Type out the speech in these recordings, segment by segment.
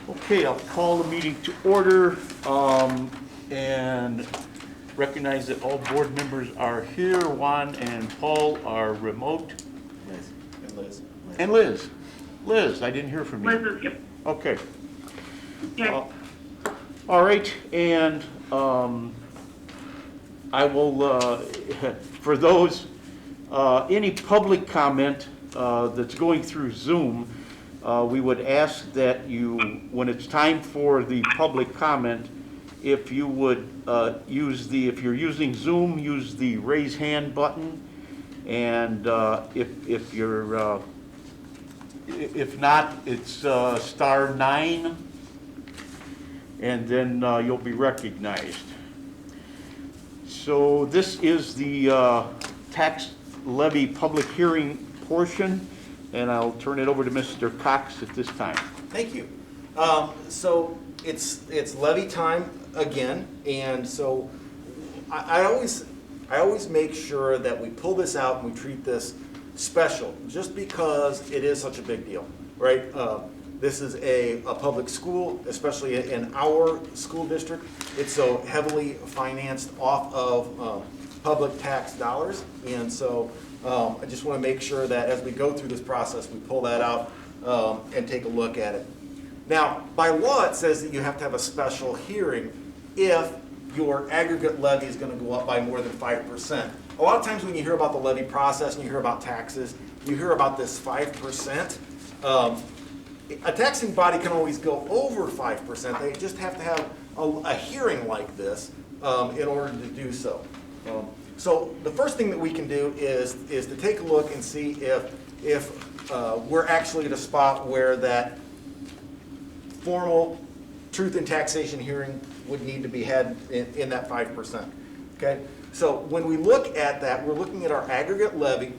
Okay, I'll call the meeting to order and recognize that all board members are here. Juan and Paul are remote. Liz. And Liz. And Liz. Liz, I didn't hear from you. Liz is, yep. Okay. Okay. All right, and I will, for those, any public comment that's going through Zoom, we would ask that you, when it's time for the public comment, if you would if you're using Zoom, use the raise hand button, and if you're, if not, it's *9, and then you'll be recognized. So this is the tax levy public hearing portion, and I'll turn it over to Mr. Cox at this time. Thank you. So it's levy time again, and so I always make sure that we pull this out and we treat this special, just because it is such a big deal, right? This is a public school, especially in our school district. It's so heavily financed off of public tax dollars, and so I just want to make sure that as we go through this process, we pull that out and take a look at it. Now, by law, it says that you have to have a special hearing if your aggregate levy is going to go up by more than 5%. A lot of times when you hear about the levy process and you hear about taxes, you hear about this 5%. A taxing body can always go over 5%. They just have to have a hearing like this in order to do so. So the first thing that we can do is to take a look and see if we're actually at a spot where that formal truth in taxation hearing would need to be had in that 5%. Okay? So when we look at that, we're looking at our aggregate levy,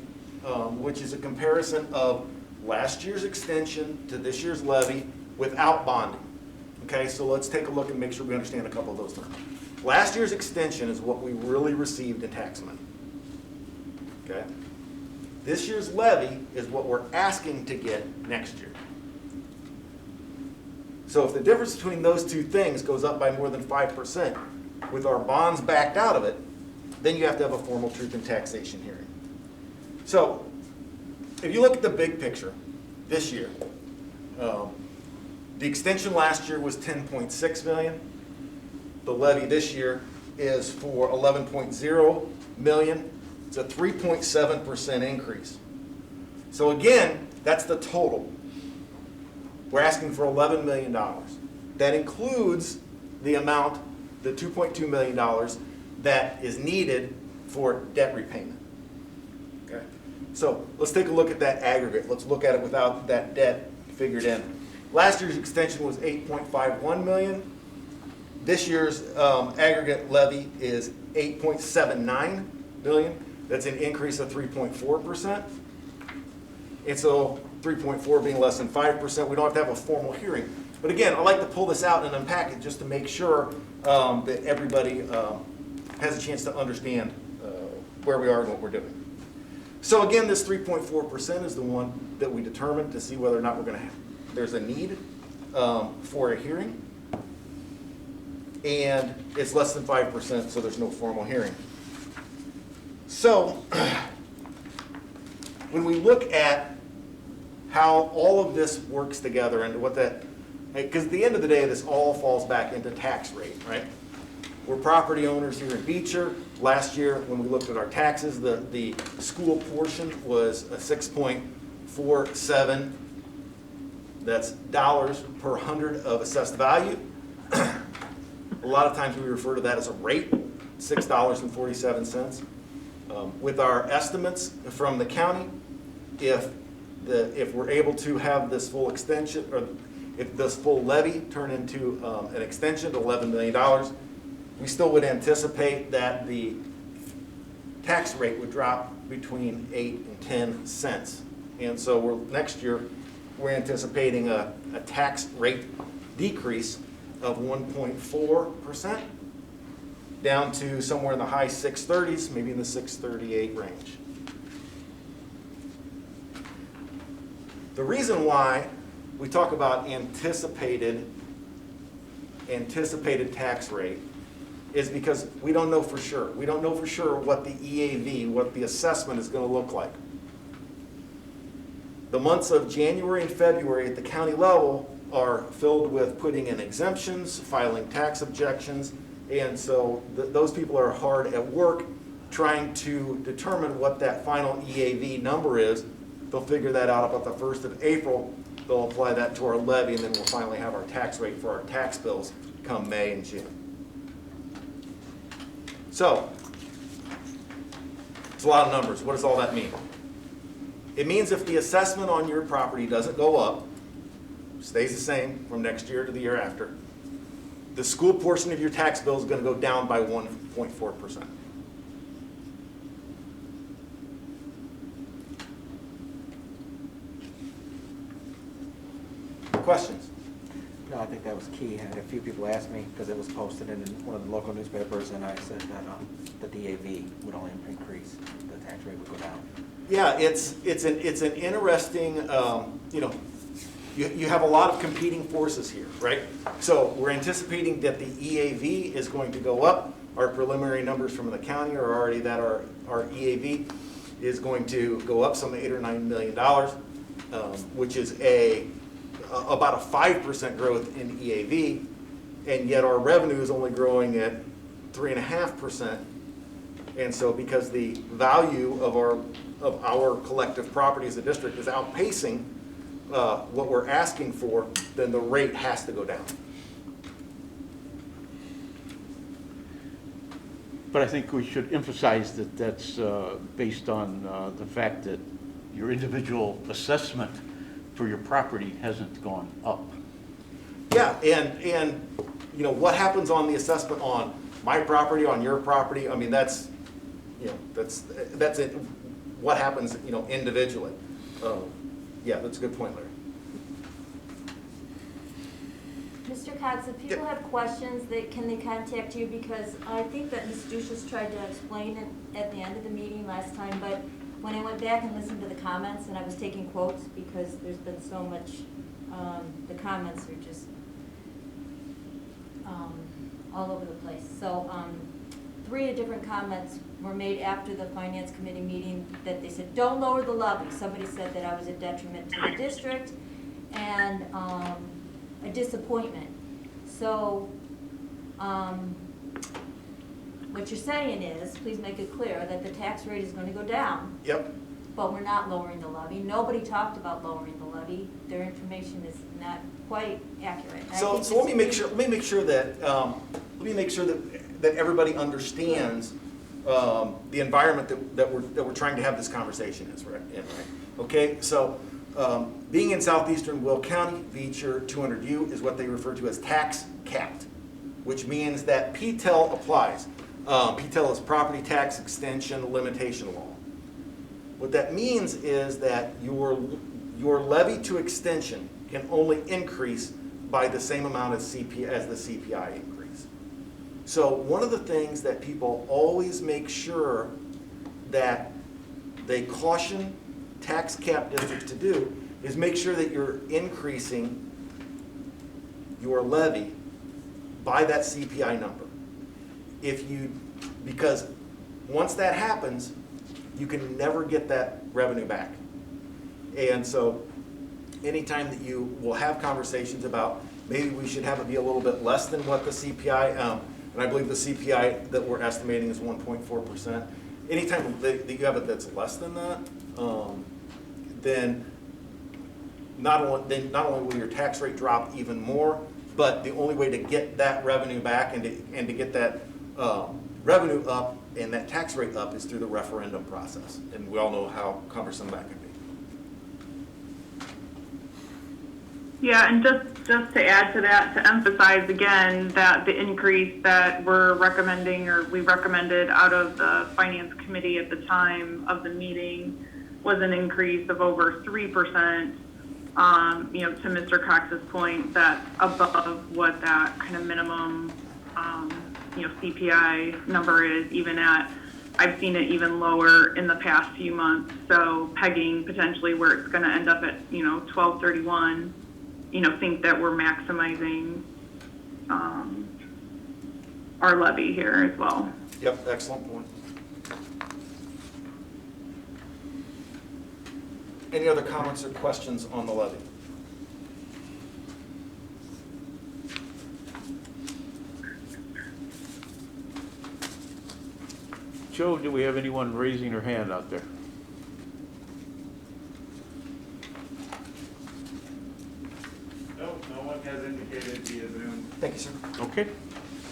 which is a comparison of last year's extension to this year's levy without bonding. Okay, so let's take a look and make sure we understand a couple of those terms. Last year's extension is what we really received in tax money. Okay? This year's levy is what we're asking to get next year. So if the difference between those two things goes up by more than 5%, with our bonds backed out of it, then you have to have a formal truth in taxation hearing. So if you look at the big picture this year, the extension last year was $10.6 million. The levy this year is for $11.0 million. It's a 3.7% increase. So again, that's the total. We're asking for $11 million. That includes the amount, the $2.2 million that is needed for debt repayment. Okay. So let's take a look at that aggregate. Let's look at it without that debt figured in. Last year's extension was $8.51 million. This year's aggregate levy is $8.79 million. That's an increase of 3.4%. And so 3.4 being less than 5%, we don't have to have a formal hearing. But again, I like to pull this out and unpack it just to make sure that everybody has a chance to understand where we are and what we're doing. So again, this 3.4% is the one that we determined to see whether or not we're going to have. There's a need for a hearing, and it's less than 5%, so there's no formal hearing. So when we look at how all of this works together and what that, because at the end of the day, this all falls back into tax rate, right? We're property owners here in Beecher. Last year, when we looked at our taxes, the school portion was a 6.47. That's dollars per 100 of assessed value. A lot of times we refer to that as a rate, $6.47. With our estimates from the county, if we're able to have this full extension, or if this full levy turn into an extension to $11 million, we still would anticipate that the tax rate would drop between 8 and 10 cents. And so next year, we're anticipating a tax rate decrease of 1.4%, down to somewhere in the high 630s, maybe in the 638 range. The reason why we talk about anticipated tax rate, is because we don't know for sure. We don't know for sure what the EAV, what the assessment is going to look like. The months of January and February at the county level are filled with putting in exemptions, filing tax objections, and so those people are hard at work trying to determine what that final EAV number is. They'll figure that out about the 1st of April. They'll apply that to our levy, and then we'll finally have our tax rate for our tax bills come May and June. So, it's a lot of numbers. What does all that mean? It means if the assessment on your property doesn't go up, stays the same from next year to the year after, the school portion of your tax bill is going to go down by 1.4%. Questions? No, I think that was key. And a few people asked me, because it was posted in one of the local newspapers, and I said that the DAV would only increase, the tax rate would go down. Yeah, it's an interesting, you have a lot of competing forces here, right? So we're anticipating that the EAV is going to go up. Our preliminary numbers from the county are already that our EAV is going to go up some $8 or $9 million, which is about a 5% growth in EAV, and yet our revenue is only growing at 3.5%. And so because the value of our collective property as a district is outpacing what we're asking for, then the rate has to go down. But I think we should emphasize that that's based on the fact that your individual assessment for your property hasn't gone up. Yeah, and what happens on the assessment on my property, on your property, I mean, that's it, what happens, individually. Yeah, that's a good point, Larry. Mr. Cox, if people have questions, can they contact you? Because I think that Ms. Duchess tried to explain it at the end of the meeting last time, but when I went back and listened to the comments, and I was taking quotes because there's been so much, the comments are just all over the place. So 3 different comments were made after the Finance Committee meeting that they said, don't lower the levy. Somebody said that I was a detriment to the district and a disappointment. So what you're saying is, please make it clear that the tax rate is going to go down. Yep. But we're not lowering the levy. Nobody talked about lowering the levy. Their information is not quite accurate. So let me make sure that everybody understands the environment that we're trying to have this conversation in, right? Okay, so being in southeastern Will County, Beecher 200U is what they refer to as tax capped, which means that PTEL applies. PTEL is Property Tax Extension Limitation Law. What that means is that your levy to extension can only increase by the same amount as the CPI increase. So one of the things that people always make sure that they caution tax cap districts to do is make sure that you're increasing your levy by that CPI number. Because once that happens, you can never get that revenue back. And so anytime that you will have conversations about maybe we should have it be a little bit less than what the CPI, and I believe the CPI that we're estimating is 1.4%. Anytime that you have it that's less than that, then not only will your tax rate drop even more, but the only way to get that revenue back and to get that revenue up and that tax rate up is through the referendum process. And we all know how cumbersome that can be. Yeah, and just to add to that, to emphasize again that the increase that we're recommending, or we recommended out of the Finance Committee at the time of the meeting, was an increase of over 3%. To Mr. Cox's point, that's above what that kind of minimum, CPI number is, even at, I've seen it even lower in the past few months. So pegging potentially where it's going to end up at, 1231 think that we're maximizing, our levy here as well. Yep, excellent point. Any other comments or questions on the levy? Joe, do we have anyone raising their hand out there? No, no one has indicated via Zoom. Thank you, sir. Okay.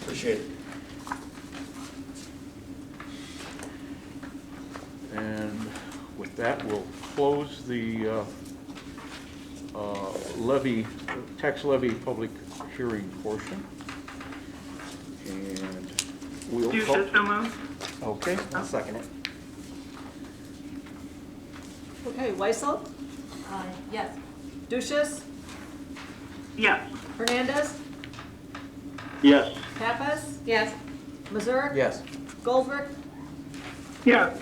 Appreciate it. And with that, we'll close the levy, tax levy public hearing portion. And we'll. Duchess, so moved. Okay. I'll second it. Okay, Weissel, Yes. Duchess, Yes. Hernandez, Yes. Pappas, Yes. Missouri, Yes. Goldberg, Yes.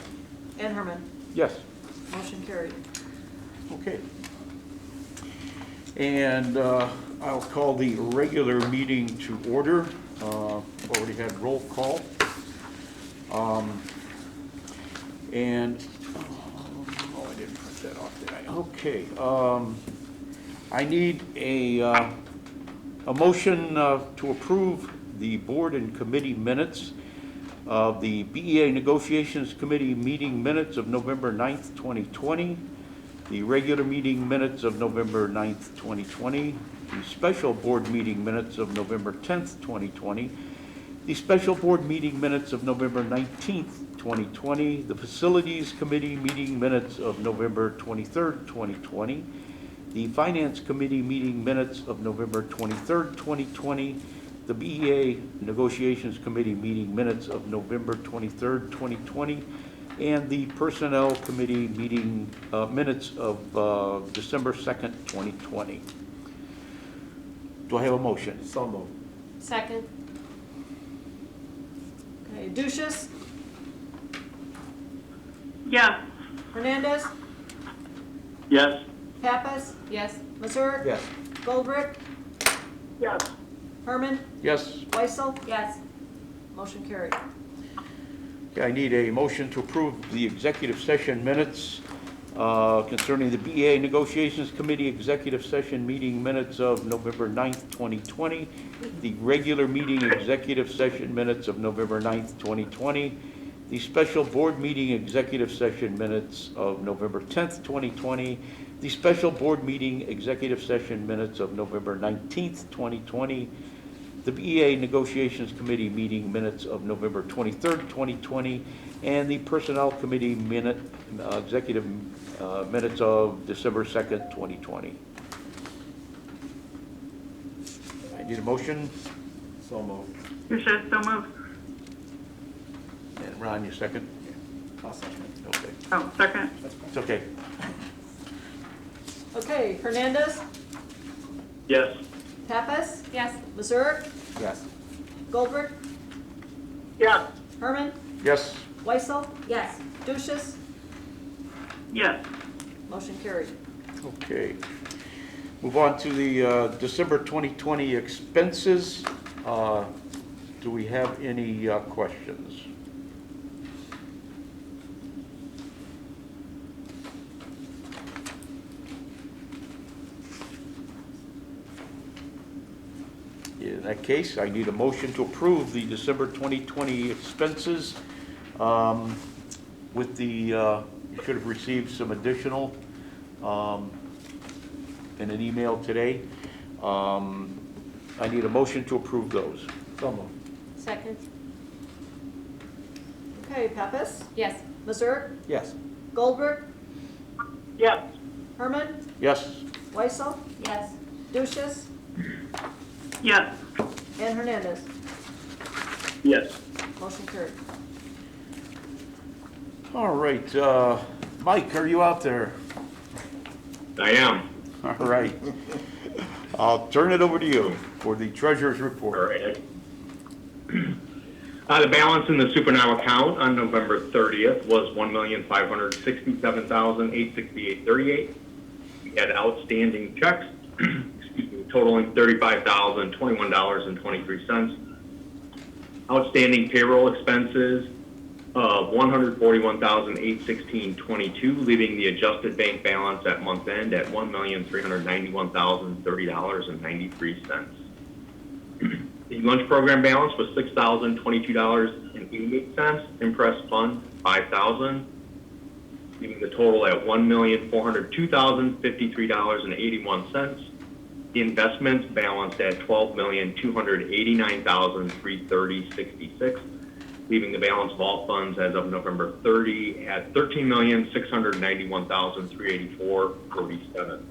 and Herman. Yes. Motion carried. Okay. And I'll call the regular meeting to order. Already had roll call. And, oh, I didn't print that off, did I? Okay. I need a motion to approve the board and committee minutes of the BEA Negotiations Committee meeting minutes of November 9th, 2020, the regular meeting minutes of November 9th, 2020, the special board meeting minutes of November 10th, 2020, the special board meeting minutes of November 19th, 2020, the Facilities Committee meeting minutes of November 23rd, 2020, the Finance Committee meeting minutes of November 23rd, 2020, the BEA Negotiations Committee meeting minutes of November 23rd, 2020, and the Personnel Committee meeting minutes of December 2nd, 2020. Do I have a motion? So moved. Second. Okay, Duchess, Yes. Hernandez, Yes. Pappas, Yes. Missouri, Yes. Goldberg, Yes. Herman, Yes. Weissel, Yes. motion carried. Okay, I need a motion to approve the executive session minutes concerning the BEA Negotiations Committee executive session meeting minutes of November 9th, 2020, the regular meeting executive session minutes of November 9th, 2020, the special board meeting executive session minutes of November 10th, 2020, the special board meeting executive session minutes of November 19th, 2020, the BEA Negotiations Committee meeting minutes of November 23rd, 2020, and the Personnel Committee executive minutes of December 2nd, 2020. I need a motion, So moved. Duchess, so moved. and Ron, you second? I'll second it. Okay, Oh, second. it's okay. Okay, Hernandez, Yes. Pappas, Yes. Missouri, Yes. Goldberg, Yes. Herman, Yes. Weissel, Yes. Duchess, Yes. motion carried. Okay. Move on to the December 2020 expenses. Do we have any questions? In that case, I need a motion to approve the December 2020 expenses with the, you should have received some additional in an email today. I need a motion to approve those. So moved. Second. Okay, Pappas, Yes. Missouri, Yes. Goldberg, Yes. Herman, Yes? Weissel, Yes. Duchess, Yes. and Hernandez. Yes. Motion carried. All right, Mike, are you out there? I am. All right. I'll turn it over to you for the treasurer's All report. right. The balance in the Super-Now account on November 30th was $1,567,868.38. We had outstanding checks, excuse me, totaling $35,021.23. Outstanding payroll expenses of $141,816.22, leaving the adjusted bank balance at month end at $1,391,030.93. The lunch program balance was $6,022.88. Impress fund $5,000, leaving the total at $1,402,053.81. The investments balanced at $12,289,330.66, leaving the balance of all funds as of November 30 at $13,691,384.47.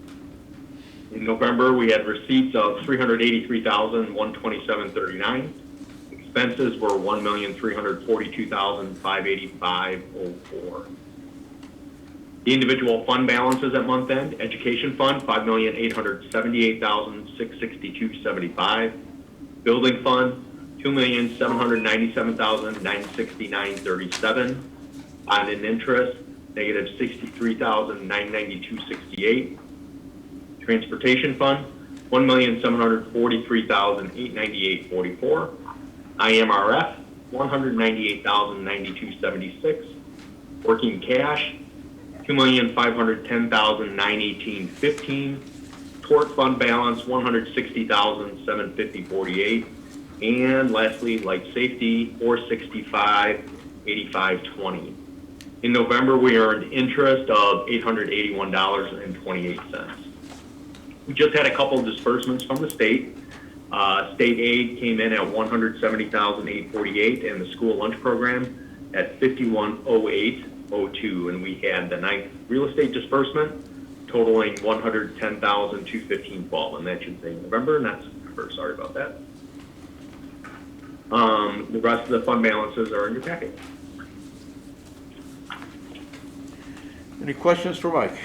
In November, we had receipts of $383,127.39. Expenses were $1,342,585.04. The individual fund balances at month end: education fund $5,878,662.75, building fund $2,797,969.37, bond and interest negative $63,992.68, transportation fund $1,743,898.44, IMRF $198,092.76, working cash $2,510,918.15, tort fund balance $160,750.48, and lastly, life safety $465,85.20. In November, we earned interest of $881.28. We just had a couple of disbursements from the state. State aid came in at $170,848, and the school lunch program at $5108.02, and we had the 9th real estate disbursement totaling $110,215.12, and that should say November, not September. Sorry about that. The rest of the fund balances are in your packet. Any questions for Mike?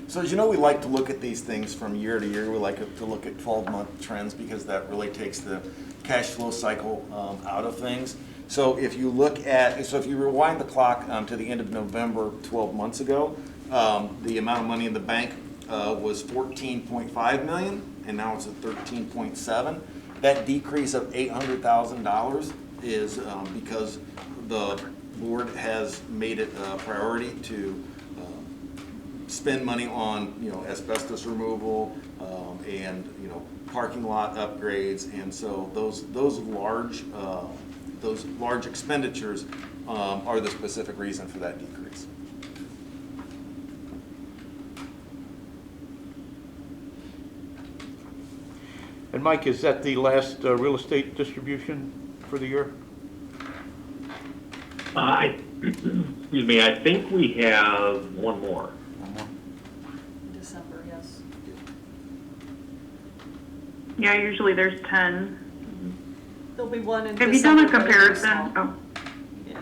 So as you know, we like to look at these things from year to year. We like to look at 12-month trends because that really takes the cash flow cycle out of things. So if you rewind the clock to the end of November 12 months ago, the amount of money in the bank was $14.5 million, and now it's at $13.7. That decrease of $800,000 is because the board has made it a priority to spend money on, asbestos removal and, parking lot upgrades, and so those large expenditures are the specific reason for that decrease. And Mike, is that the last real estate distribution for the year? Excuse me, I think we have one more. December, yes. Yeah, usually there's 10. There'll be one in Have you done a December, but it'll be comparison? small. Oh, Yeah.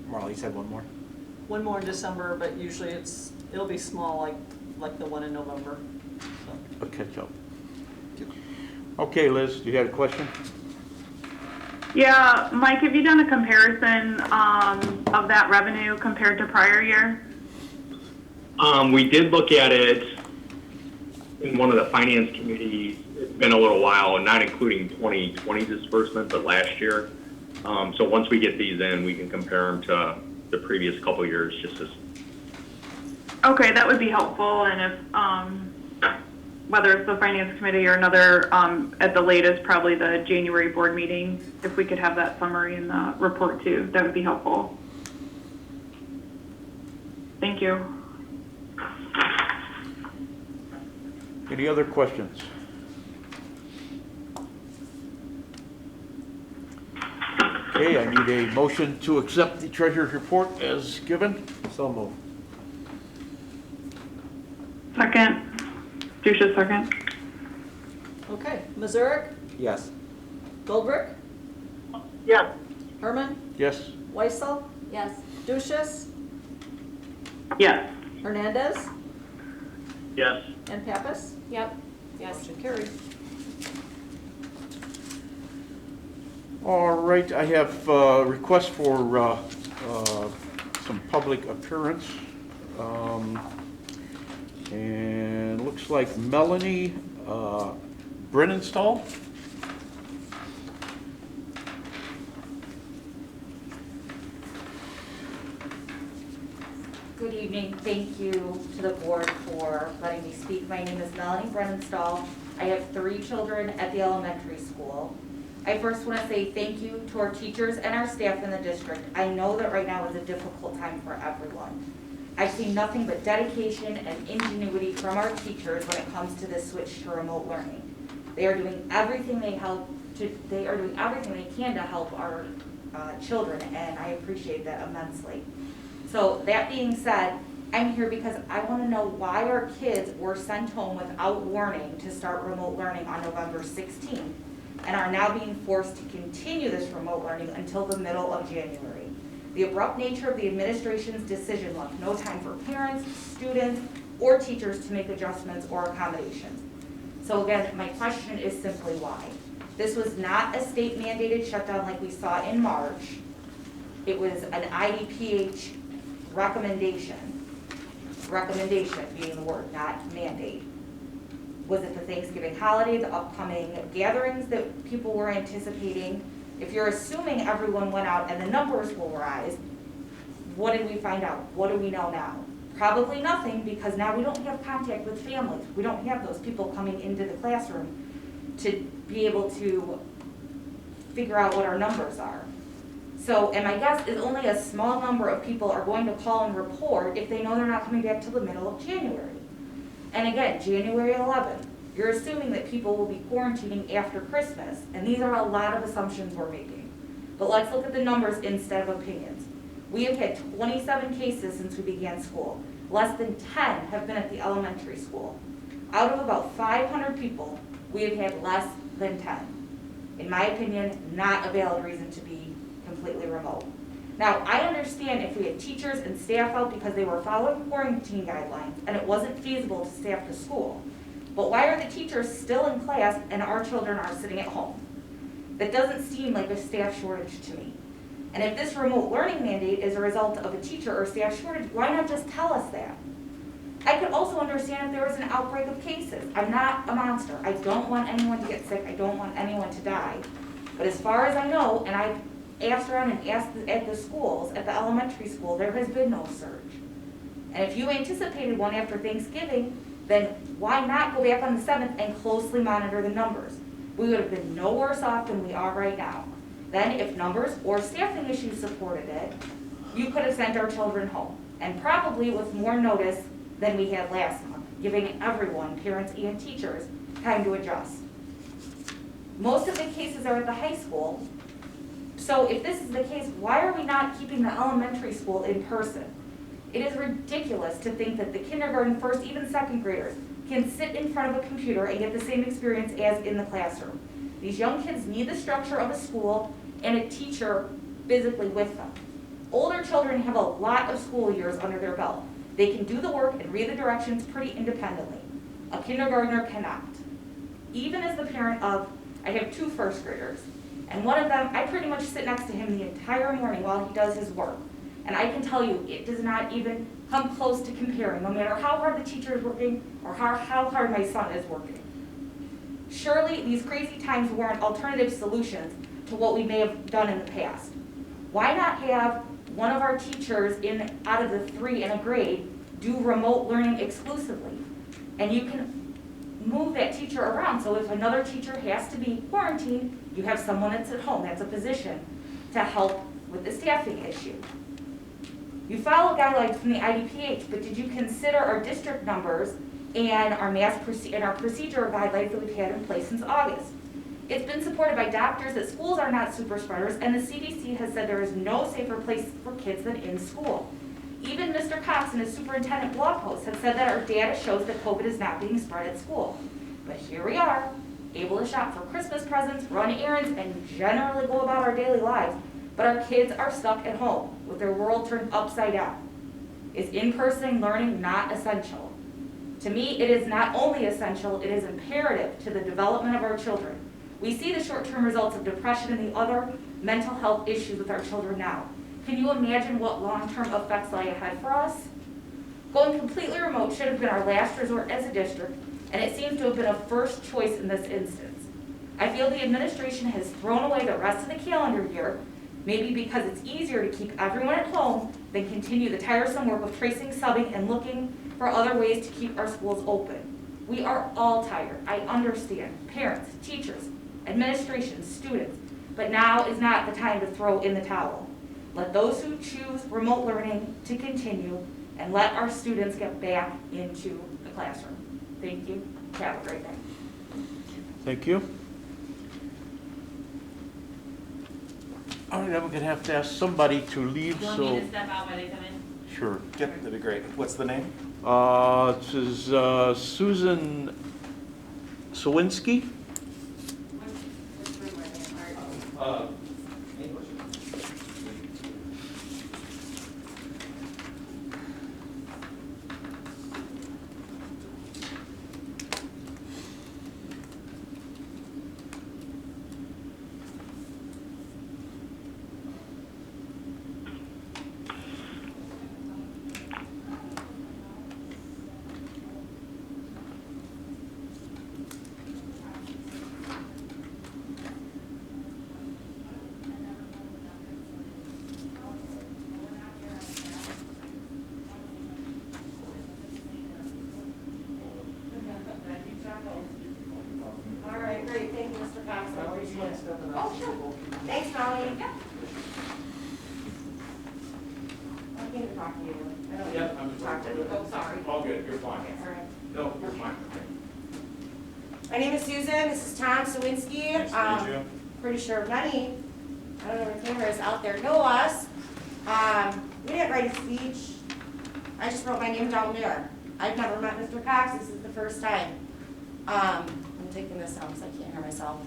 Marla, you said one more? One more in December, but usually it'll be small like the one in November. So. A catch-up. Okay, Liz, do you have a question? yeah, Mike, have you done a comparison of that revenue compared to prior year? We did look at it in one of the finance committees. It's been a little while, and not including 2020 disbursement, but last year. So once we get these in, we can compare them to the previous couple of years, just as. Okay, that would be helpful, and if, whether it's the finance committee or another, at the latest, probably the January board meeting, if we could have that summary in the report too, that would be helpful. Thank you. Any other questions? Okay, I need a motion to accept the treasurer's report as given. So moved. Second. Ducia, second. Okay, Mazurik, Yes. Goldbrick, Yeah. Herman, Yes? Weissel, Yes. Duchess, Yes. Hernandez, Yes. and Pappas. Yep. Yes. Motion carried. All right, I have a request for some public appearance. And looks like Melanie Brennenstall. Good evening. Thank you to the board for letting me speak. My name is Melanie Brennenstall. I have 3 children at the elementary school. I first want to say thank you to our teachers and our staff in the district. I know that right now is a difficult time for everyone. I've seen nothing but dedication and ingenuity from our teachers when it comes to this switch to remote learning. They are doing everything they can to help our children, and I appreciate that immensely. So that being said, I'm here because I want to know why our kids were sent home without warning to start remote learning on November 16th and are now being forced to continue this remote learning until the middle of January. The abrupt nature of the administration's decision left no time for parents, students, or teachers to make adjustments or accommodations. So again, my question is simply why. This was not a state mandated shutdown like we saw in March. It was an IDPH recommendation being the word, not mandate. Was it the Thanksgiving holiday, the upcoming gatherings that people were anticipating? If you're assuming everyone went out and the numbers will rise, what did we find out? What do we know now? Probably nothing, because now we don't have contact with families. We don't have those people coming into the classroom to be able to figure out what our numbers are. So, and my guess is only a small number of people are going to call and report if they know they're not coming back till the middle of January. And again, January 11th, you're assuming that people will be quarantining after Christmas, and these are a lot of assumptions we're making. But let's look at the numbers instead of opinions. We have had 27 cases since we began school. Less than 10 have been at the elementary school. Out of about 500 people, we have had less than 10. In my opinion, not a valid reason to be completely remote. Now, I understand if we had teachers and staff out because they were following quarantine guidelines and it wasn't feasible to staff the school. But why are the teachers still in class and our children are sitting at home? That doesn't seem like a staff shortage to me. And if this remote learning mandate is a result of a teacher or staff shortage, why not just tell us that? I could also understand if there was an outbreak of cases. I'm not a monster. I don't want anyone to get sick. I don't want anyone to die. But as far as I know, and I've asked around and asked at the schools, at the elementary school, there has been no surge. And if you anticipated one after Thanksgiving, then why not go back on the 7th and closely monitor the numbers? We would have been no worse off than we are right now. Then if numbers or staffing issues supported it, you could have sent our children home, and probably with more notice than we had last month, giving everyone, parents and teachers, time to adjust. Most of the cases are at the high school, so if this is the case, why are we not keeping the elementary school in person? It is ridiculous to think that the kindergarten, first, even second graders can sit in front of a computer and get the same experience as in the classroom. These young kids need the structure of a school and a teacher physically with them. Older children have a lot of school years under their belt. They can do the work and read the directions pretty independently. A kindergartner cannot. Even as the parent of, I have 2 first graders, and one of them, I pretty much sit next to him the entire morning while he does his work. And I can tell you, it does not even come close to comparing, no matter how hard the teacher is working or how hard my son is working. Surely these crazy times warrant alternative solutions to what we may have done in the past. Why not have one of our teachers out of the 3 in a grade do remote learning exclusively? And you can move that teacher around, so if another teacher has to be quarantined, you have someone that's at home, that's a position, to help with the staffing issue. You follow guidelines from the IDPH, but did you consider our district numbers and our procedural guidelines that we've had in place since August? It's been supported by doctors that schools are not super spreaders, and the CDC has said there is no safer place for kids than in school. Even Mr. Cox in his superintendent blog post has said that our data shows that COVID is not being spread at school. But here we are, able to shop for Christmas presents, run errands, and generally go about our daily lives, but our kids are stuck at home with their world turned upside down. Is in-person learning not essential? To me, it is not only essential, it is imperative to the development of our children. We see the short-term results of depression and the other mental health issues with our children now. Can you imagine what long-term effects lie ahead for us? Going completely remote should have been our last resort as a district, and it seems to have been a first choice in this instance. I feel the administration has thrown away the rest of the calendar year, maybe because it's easier to keep everyone at home than continue the tiresome work of tracing, subbing, and looking for other ways to keep our schools open. We are all tired. I understand. Parents, teachers, administration, students. But now is not the time to throw in the towel. Let those who choose remote learning to continue, and let our students get back into the classroom. Thank you. Have a great day. Thank you. All right, I'm gonna have to ask somebody to leave, You want so. me to step out while they come in? Sure. Yep, that'd be great. What's the name? This is Susan Sawinski. All right, great. Thank you, Mr. Cox. I appreciate it. Oh, sure. Thanks, Molly. I came to talk to you. I don't Yeah, I'm just. talk to you. Oh, sorry. All good, you're fine. Okay, all right. No, you're fine. My name is Susan. This is Tom Sawinski. Nice to meet you. Pretty sure many, I don't know if cameras out there know us. We didn't write a speech. I just wrote my name down there. I've never met Mr. Cox. This is the first time. I'm taking this out because I can't hear myself.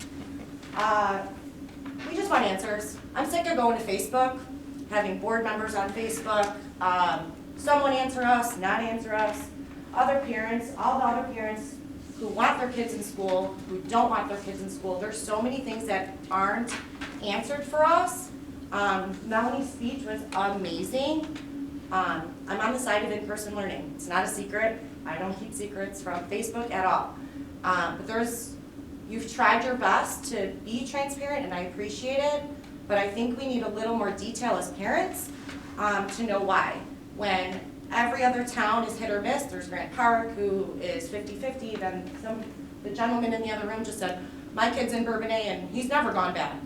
We just want answers. I'm sick of going to Facebook, having board members on Facebook. Someone answer us, not answer us. Other parents, all the other parents who want their kids in school, who don't want their kids in school. There's so many things that aren't answered for us. Melanie's speech was amazing. I'm on the side of in-person learning. It's not a secret. I don't keep secrets from Facebook at all. But you've tried your best to be transparent, and I appreciate it. But I think we need a little more detail as parents to know why. When every other town is hit or miss, there's Grant Park, who is 50-50, then the gentleman in the other room just said, my kid's in Bourbonnais and he's never gone bad.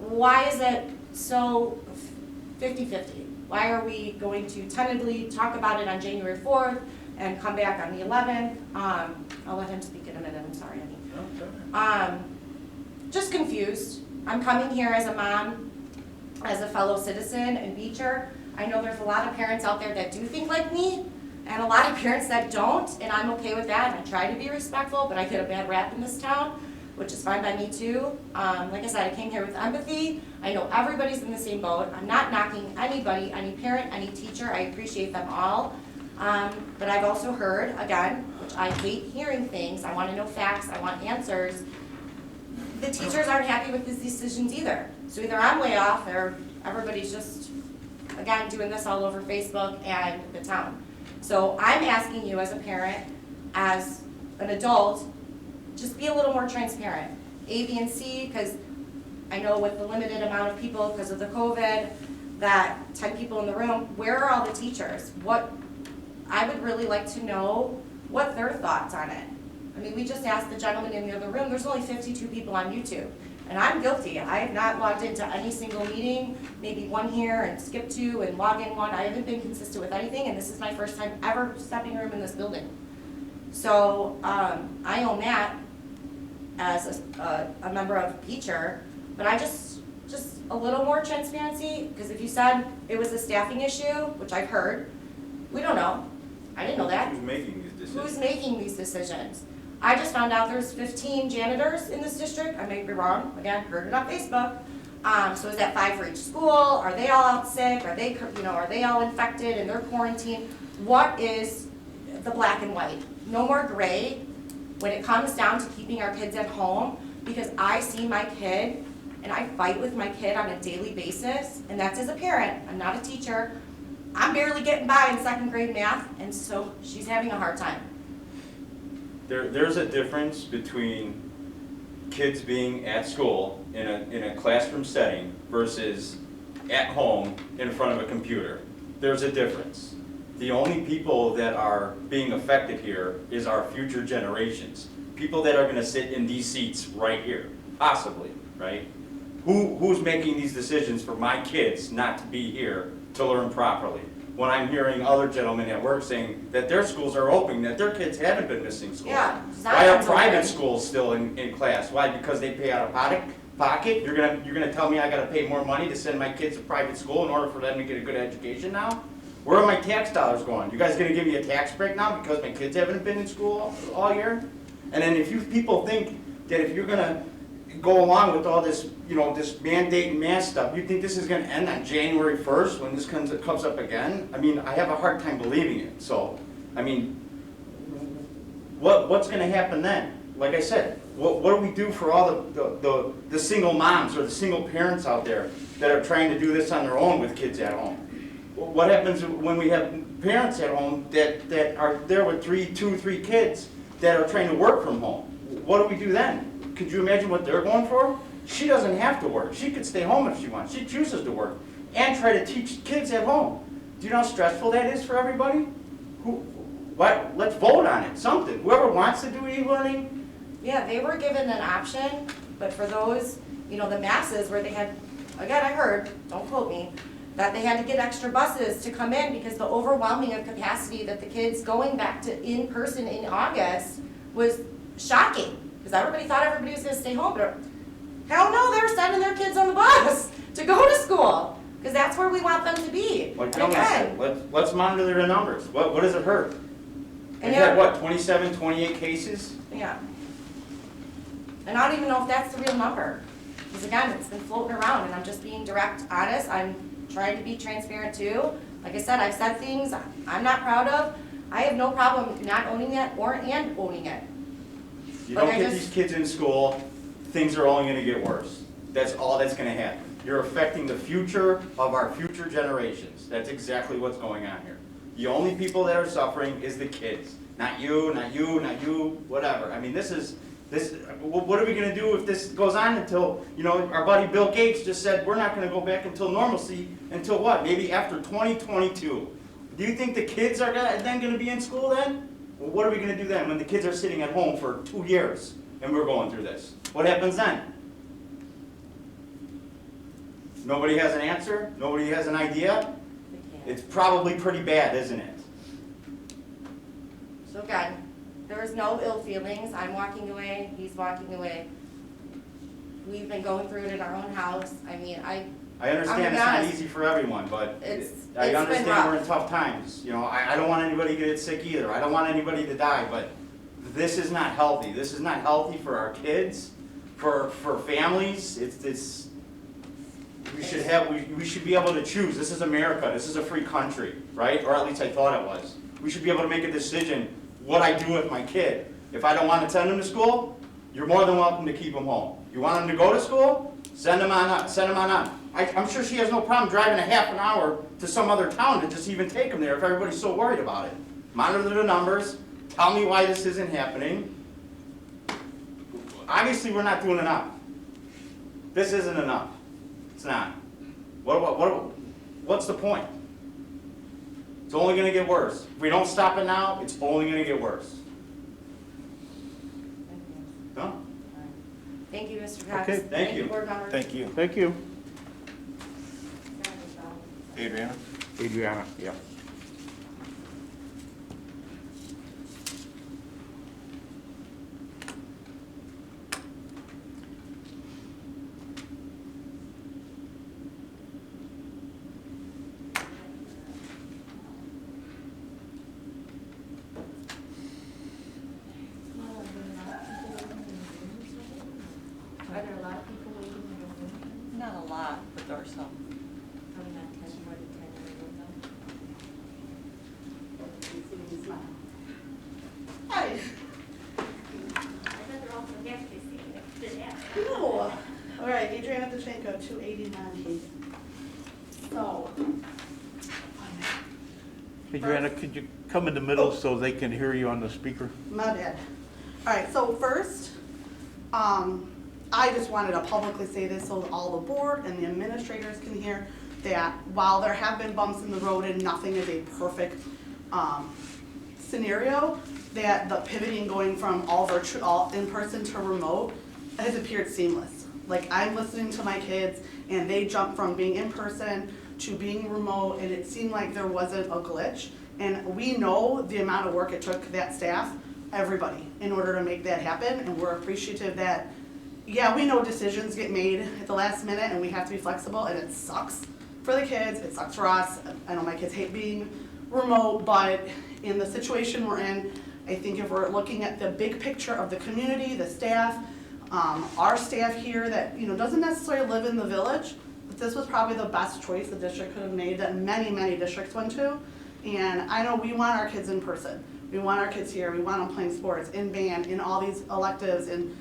Why is it so 50-50? Why are we going to tentatively talk about it on January 4th and come back on the 11th? I'll let him speak in a minute, I'm sorry, honey. Just confused. I'm coming here as a mom, as a fellow citizen and Beecher. I know there's a lot of parents out there that do think like me, and a lot of parents that don't, and I'm okay with that, and I try to be respectful, but I get a bad rap in this town, which is fine by me too. Like I said, I came here with empathy. I know everybody's in the same boat. I'm not knocking anybody, any parent, any teacher. I appreciate them all. But I've also heard, again, which I hate hearing things. I want to know facts. I want answers. The teachers aren't happy with these decisions either. So either I'm way off or everybody's just, again, doing this all over Facebook and the town. So I'm asking you as a parent, as an adult, just be a little more transparent. A, B, and C, because I know with the limited amount of people because of the COVID, that 10 people in the room, where are all the teachers? I would really like to know what their thoughts on it. I mean, we just asked the gentleman in the other room, there's only 52 people on YouTube. And I'm guilty. I have not logged into any single meeting, maybe one here and skip two and log in one. I haven't been consistent with anything, and this is my first time ever stepping room in this building. So I own that as a member of Beecher, but I just a little more transparency, because if you said it was a staffing issue, which I've heard, we don't know. I didn't know that. Who's making these decisions? Who's making these decisions? I just found out there's 15 janitors in this district. I may be wrong. Again, heard it on Facebook. So is that 5 for each school? Are they all out sick? Are they all infected and they're quarantined? What is the black and white? No more gray when it comes down to keeping our kids at home, because I see my kid and I fight with my kid on a daily basis, and that's as a parent. I'm not a teacher. I'm barely getting by in second grade math, and so she's having a hard time. There's a difference between kids being at school in a classroom setting versus at home in front of a computer. There's a difference. The only people that are being affected here is our future generations. People that are gonna sit in these seats right here, possibly, right? Who's making these decisions for my kids not to be here to learn properly? When I'm hearing other gentlemen at work saying that their schools are open, that their kids haven't been missing school. Yeah, Why are Zion's private open. schools still in class? Why? Because they pay out of pocket? You're gonna tell me I gotta pay more money to send my kids to private school in order for them to get a good education now? Where are my tax dollars going? You guys gonna give me a tax break now because my kids haven't been in school all year? And then if you people think that if you're gonna go along with all this, this mandate and mask stuff, you think this is gonna end on January 1st when this comes up again? I mean, I have a hard time believing it. So, I mean, what's gonna happen then? Like I said, what do we do for all the single moms or the single parents out there that are trying to do this on their own with kids at home? What happens when we have parents at home that are there with two, three kids that are trying to work from home? What do we do then? Could you imagine what they're going for? She doesn't have to work. She could stay home if she wants. She chooses to work and try to teach kids at home. Do you know how stressful that is for everybody? Let's vote on it, something. Whoever wants to do e-learning. Yeah, they were given an option, but for those, the masses where they had, again, I heard, don't quote me, that they had to get extra buses to come in because the overwhelming of capacity that the kids going back to in person in August was shocking. Because everybody thought everybody was gonna stay home, but hell no, they were sending their kids on the bus to go to school. Because that's where we want them to be. Like And again, let's monitor the numbers. What does it hurt? And We've yeah. had, 27, 28 cases? yeah. And I don't even know if that's the real number. Because again, it's been floating around and I'm just being direct, honest. I'm trying to be transparent too. Like I said, I've said things I'm not proud of. I have no problem not owning it and owning it. You But don't I get just- these kids in school, things are only gonna get worse. That's all that's gonna happen. You're affecting the future of our future generations. That's exactly what's going on here. The only people that are suffering is the kids. Not you, whatever. I mean, what are we gonna do if this goes on until, our buddy Bill Gates just said, we're not gonna go back until normalcy, until what? Maybe after 2022. Do you think the kids are then gonna be in school then? Well, what are we gonna do then when the kids are sitting at home for 2 years and we're going through this? What happens then? Nobody has an answer? Nobody has an idea? It's probably pretty bad, isn't it? So again, there was no ill feelings. I'm walking away, he's walking away. We've been going through it in our own house. I mean, I I'm understand gonna it's be not honest. easy for everyone, but It's I been understand rough. we're in tough times. I don't want anybody to get sick either. I don't want anybody to die, but this is not healthy. This is not healthy for our kids, for families. We should be able to choose. This is America. This is a free country, right? Or at least I thought it was. We should be able to make a decision what I do with my kid. If I don't want to send him to school, you're more than welcome to keep him home. You want him to go to school? Send him on up. Send him on up. I'm sure she has no problem driving a half an hour to some other town to just even take him there if everybody's so worried about it. Monitor the numbers. Tell me why this isn't happening. Obviously, we're not doing enough. This isn't enough. It's not. What's the point? It's only going to get worse. If we don't stop it now, it's only going to get worse. No? thank you, Mr. Cox. Okay, thank you. Board members. Thank you. Thank you. Adriana? Adriana, yeah. Are there a lot of people waiting in the room? Not a lot, but there are some. Probably not 10, more than 10 in the room though. Hi. I thought they're all so happy to see you. No. All right, Adriana DeChenko, 280 non-heat. So, Hey, Joanna, could you come in the middle so they can hear you on the speaker? My bad. All right, so first, I just wanted to publicly say this so all the board and the administrators can hear that while there have been bumps in the road and nothing is a perfect scenario, that the pivoting going from all virtual, all in-person to remote has appeared seamless. Like, I'm listening to my kids and they jumped from being in person to being remote, and it seemed like there wasn't a glitch. And we know the amount of work it took that staff, everybody, in order to make that happen, and we're appreciative that, yeah, we know decisions get made at the last minute and we have to be flexible, and it sucks for the kids, it sucks for us. I know my kids hate being remote, but in the situation we're in, I think if we're looking at the big picture of the community, the staff, our staff here that, you know, doesn't necessarily live in the village, but this was probably the best choice the district could have made that many, many districts went to. And I know we want our kids in person. We want our kids here. We want them playing sports, in band, in all these electives. And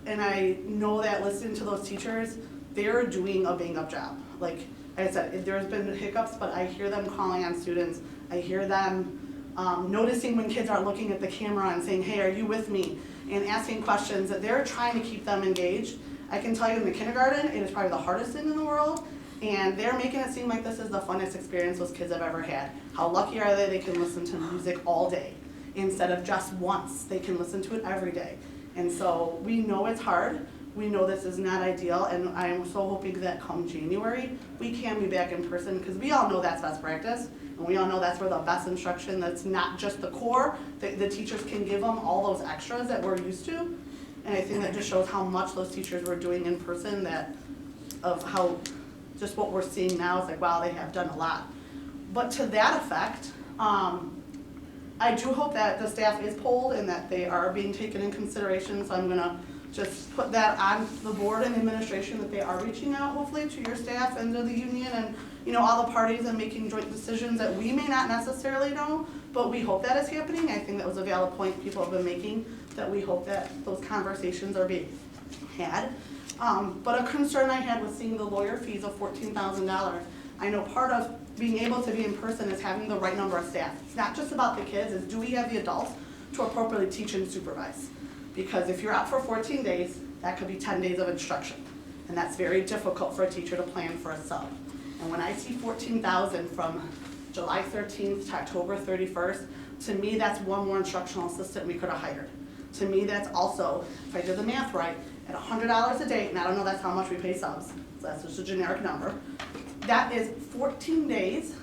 I know that listening to those teachers, they're doing a bang up job. Like I said, there's been hiccups, but I hear them calling on students. I hear them noticing when kids aren't looking at the camera and saying, hey, are you with me? And asking questions that they're trying to keep them engaged. I can tell you in the kindergarten, it is probably the hardest thing in the world. And they're making it seem like this is the funnest experience those kids have ever had. How lucky are they can listen to music all day instead of just once. They can listen to it every day. And so we know it's hard. We know this is not ideal, and I'm so hoping that come January, we can be back in person, because we all know that's best practice, and we all know that's where the best instruction, that's not just the core, the teachers can give them all those extras that we're used to. And I think that just shows how much those teachers were doing in person, that of how just what we're seeing now is like, wow, they have done a lot. But to that effect, I do hope that the staff is polled and that they are being taken in consideration. So I'm gonna just put that on the board and administration, that they are reaching out hopefully to your staff and to the union and, you know, all the parties, and making joint decisions that we may not necessarily know, but we hope that is happening. I think that was a valid point people have been making, that we hope that those conversations are being had. But a concern I had was seeing the lawyer fees of $14,000. I know part of being able to be in person is having the right number of staff. It's not just about the kids, it's do we have the adults to appropriately teach and supervise? Because if you're out for 14 days, that could be 10 days of instruction. And that's very difficult for a teacher to plan for a sub. And when I see $14,000 from July 13th to October 31st, to me that's one more instructional assistant we could have hired. To me that's also, if I did the math right, at $100 a day, and I don't know that's how much we pay subs, so that's just a generic number, that is 14 days,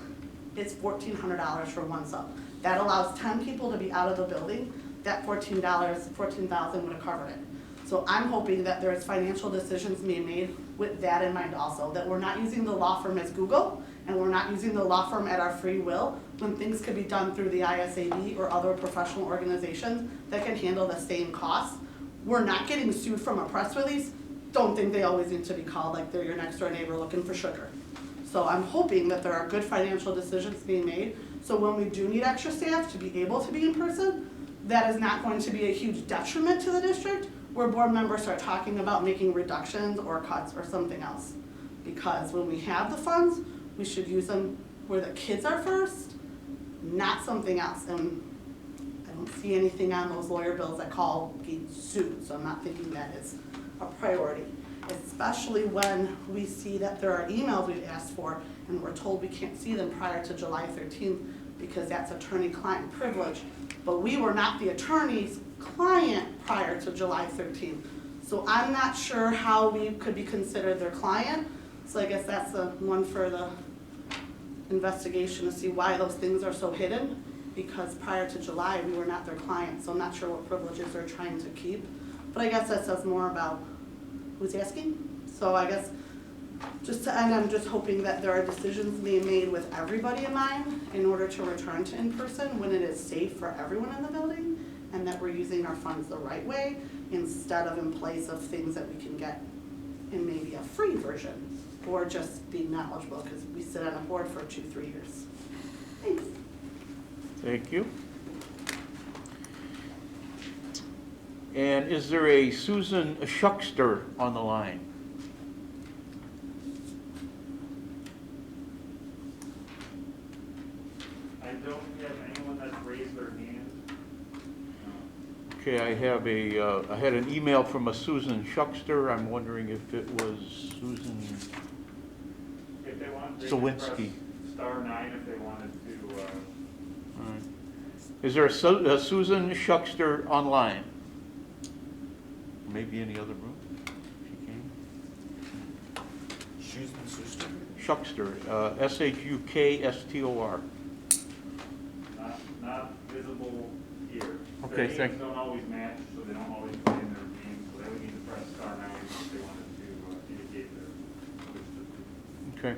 it's $1,400 for one sub. That allows 10 people to be out of the building. That $14,000 would have covered it. So I'm hoping that there's financial decisions being made with that in mind also, that we're not using the law firm as Google, and we're not using the law firm at our free will, when things could be done through the ISAB or other professional organizations that can handle the same costs. We're not getting sued from a press release. Don't think they always need to be called like they're your next door neighbor looking for sugar. So I'm hoping that there are good financial decisions being made, so when we do need extra staff to be able to be in person, that is not going to be a huge detriment to the district, where board members start talking about making reductions or cuts or something else. Because when we have the funds, we should use them where the kids are first, not something else. And I don't see anything on those lawyer bills that call getting sued, so I'm not thinking that is a priority. Especially when we see that there are emails we've asked for and we're told we can't see them prior to July 13th because that's attorney-client privilege. But we were not the attorney's client prior to July 13th. So I'm not sure how we could be considered their client. So I guess that's the one for the investigation, to see why those things are so hidden. Because prior to July, we were not their client. So I'm not sure what privileges they're trying to keep. But I guess that says more about who's asking. So I guess just to end, I'm just hoping that there are decisions being made with everybody in mind in order to return to in-person when it is safe for everyone in the building, and that we're using our funds the right way instead of in place of things that we can get in maybe a free version or just being knowledgeable because we sit on a board for 2-3 years. Thanks. Thank you. And is there a Susan Schuckster on the line? Okay, I have I had an email from a Susan Schuckster. I'm wondering if it was Susan If they want, they can press Sawinski. *9 if they wanted to, All right. Is there a Susan Schuckster online? Maybe in the other room? She came. Schuckster, Shukstor. not visible here. Okay, Their thank- names don't always match, so they don't always put in their names, so they would need to press *9 if they wanted to indicate their which to do. Okay.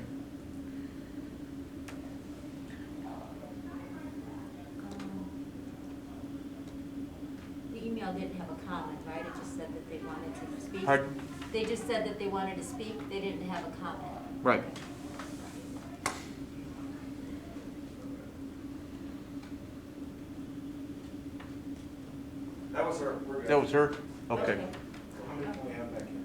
The email didn't have a comment, right? It just said that they wanted to speak. Pardon? They just said that they wanted to speak, they didn't have a comment. Right. That was her. We're good. That was her? Okay. How many can we have back here?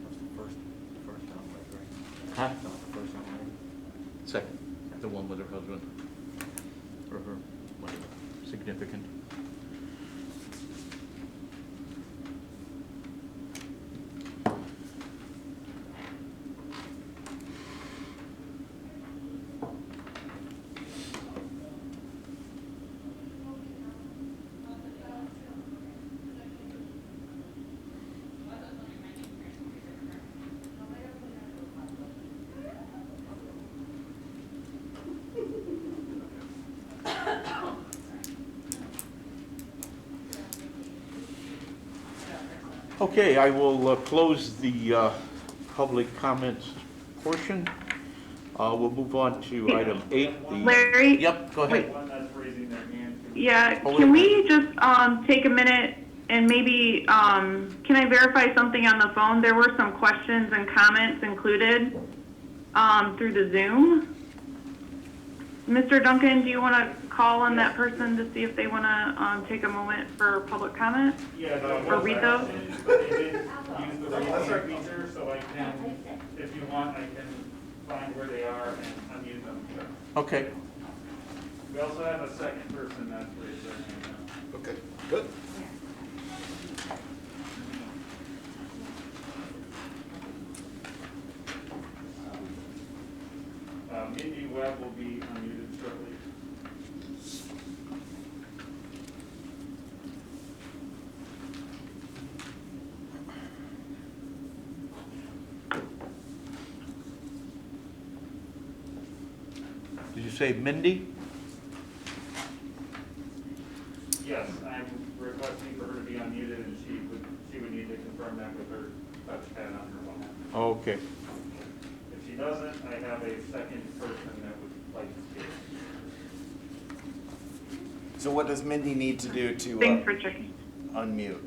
That's the first outbreak, right? Huh? That was the first outbreak. Second, the one with her husband, or her whatever, significant. Okay, I will close the public comments portion. We'll move on to item 8. the- Larry? Yep, go ahead. One that's raising their hand. Yeah, Oh, wait a can we just take a minute and maybe, can I verify something on the phone? There were some questions and comments included through the Zoom. Mr. Duncan, do you want to call on that person to see if they want to take a moment for public comment? Yeah, that Or was read my those? option, but they did use the raise hand feature, so I can, if you want, I can find where they are and unmute them. Okay. We also have a second person that's raised their hand now. Okay, good. Mindy Webb will be unmuted shortly. Did you say Mindy? Yes, I'm requesting for her to be unmuted, and she would need to confirm that with her touchpad on her phone. Okay. If she doesn't, I have a second person that would like to speak. So what does Mindy need to do to Thanks for checking. unmute?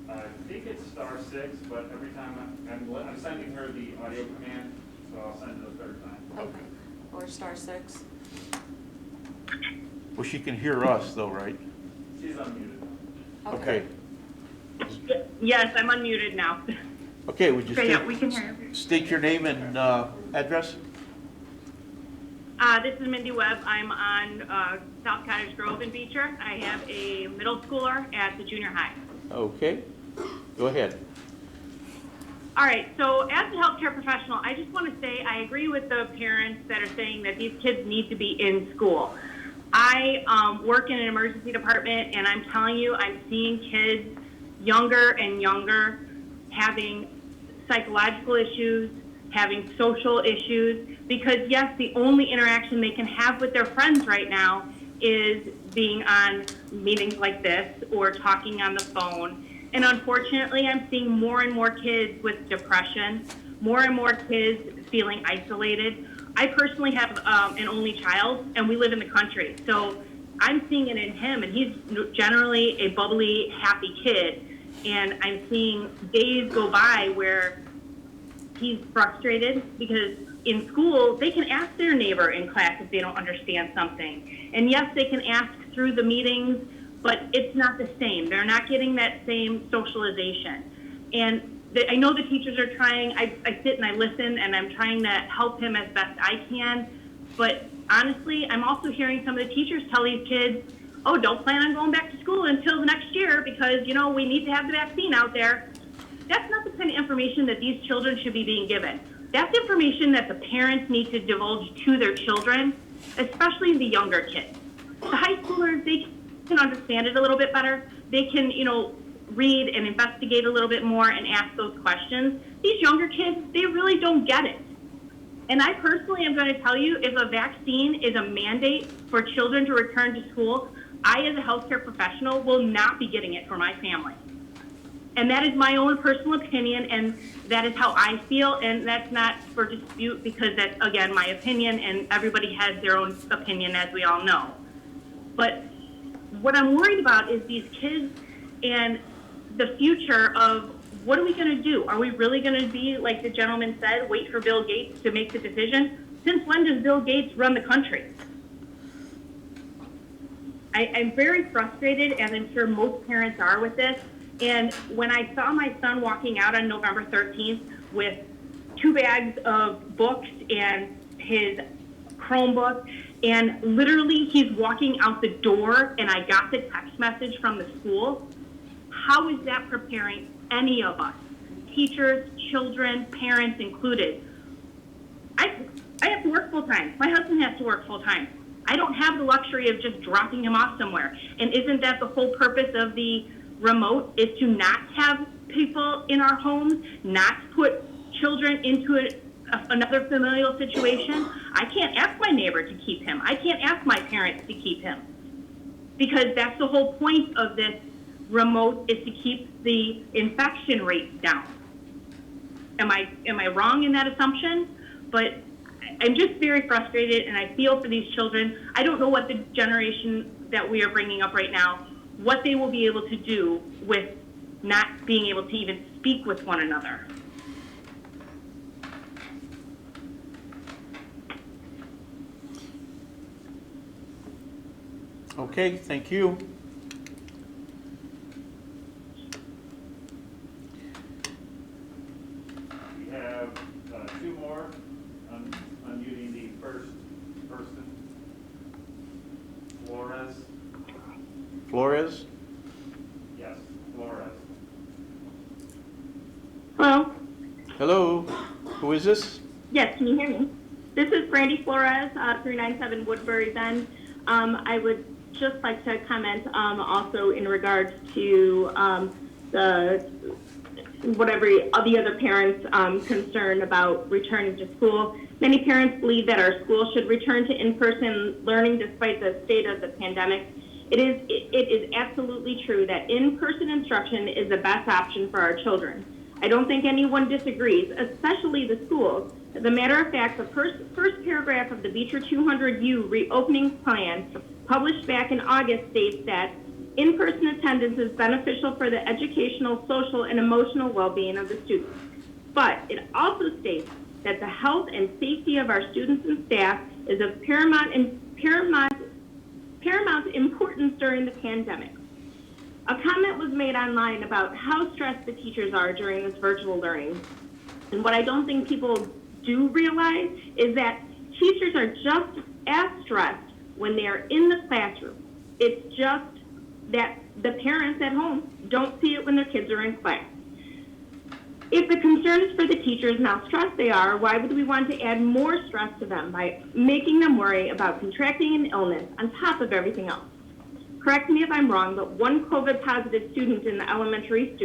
I think it's *6, but every time I'm sending her the audio command, so I'll send it a third time. Okay. Or *6. Well, she can hear us though, right? She's unmuted. Okay. Yes, I'm unmuted now. Okay, would you Okay, yeah, we can hear you. state your name and address? This is Mindy Webb. I'm on South Cottage Grove in Beecher. I have a middle schooler at the junior high. Okay, go ahead. All right, so as a healthcare professional, I just want to say I agree with the parents that are saying that these kids need to be in school. I work in an emergency department, and I'm telling you, I'm seeing kids younger and younger having psychological issues, having social issues, because yes, the only interaction they can have with their friends right now is being on meetings like this or talking on the phone. And unfortunately, I'm seeing more and more kids with depression, more and more kids feeling isolated. I personally have an only child, and we live in the country. So I'm seeing it in him, and he's generally a bubbly, happy kid. And I'm seeing days go by where he's frustrated because in school, they can ask their neighbor in class if they don't understand something. And yes, they can ask through the meetings, but it's not the same. They're not getting that same socialization. And I know the teachers are trying, I sit and I listen and I'm trying to help him as best I can. But honestly, I'm also hearing some of the teachers tell these kids, oh, don't plan on going back to school until the next year because, you know, we need to have the vaccine out there. That's not the kind of information that these children should be being given. That's information that the parents need to divulge to their children, especially the younger kids. The high schoolers, they can understand it a little bit better. They can, you know, read and investigate a little bit more and ask those questions. These younger kids, they really don't get it. And I personally am going to tell you, if a vaccine is a mandate for children to return to school, I, as a healthcare professional, will not be getting it for my family. And that is my own personal opinion, and that is how I feel, and that's not for dispute because that's, again, my opinion, and everybody has their own opinion, as we all know. But what I'm worried about is these kids and the future of what are we going to do? Are we really going to be, like the gentleman said, wait for Bill Gates to make the decision? Since when does Bill Gates run the country? I'm very frustrated, as I'm sure most parents are with this. And when I saw my son walking out on November 13th with 2 bags of books and his Chromebook, and literally he's walking out the door and I got the text message from the school, how is that preparing any of us? Teachers, children, parents included. I have to work full time. My husband has to work full time. I don't have the luxury of just dropping him off somewhere. And isn't that the whole purpose of the remote, is to not have people in our homes, not put children into another familial situation? I can't ask my neighbor to keep him. I can't ask my parents to keep him. Because that's the whole point of this remote, is to keep the infection rates down. Am I wrong in that assumption? But I'm just very frustrated, and I feel for these children. I don't know what the generation that we are bringing up right now, what they will be able to do with not being able to even speak with one another. Okay, thank you. We have 2 more unmuting the first person. Flores? Yes, Flores. Hello? Hello, who is this? Yes, can you hear me? This is Brandy Flores, 397 Woodbury Bend. I would just like to comment also in regards to the other parents' concern about returning to school. Many parents believe that our school should return to in-person learning despite the state of the pandemic. It is absolutely true that in-person instruction is the best option for our children. I don't think anyone disagrees, especially the schools. As a matter of fact, the first paragraph of the Beecher 200U reopening plan, published back in August, states that in-person attendance is beneficial for the educational, social, and emotional well-being of the students. But it also states that the health and safety of our students and staff is of paramount importance during the pandemic. A comment was made online about how stressed the teachers are during this virtual learning. And what I don't think people do realize is that teachers are just as stressed when they are in the classroom. It's just that the parents at home don't see it when their kids are in class. If the concern is for the teachers and how stressed they are, why would we want to add more stress to them by making them worry about contracting an illness on top of everything else? Correct me if I'm wrong, but one COVID positive student in the elementary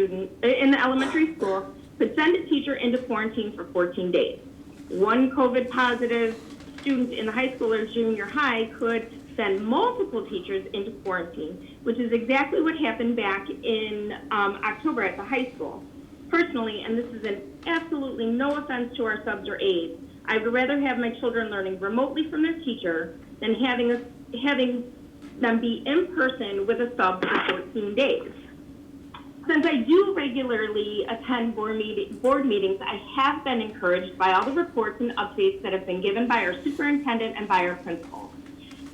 school could send a teacher into quarantine for 14 days. One COVID positive student in the high school or junior high could send multiple teachers into quarantine, which is exactly what happened back in October at the high school. Personally, and this is an absolutely no offense to our subs or aides, I would rather have my children learning remotely from their teacher than having them be in person with a sub for 14 days. Since I do regularly attend board meetings, I have been encouraged by all the reports and updates that have been given by our superintendent and by our principals.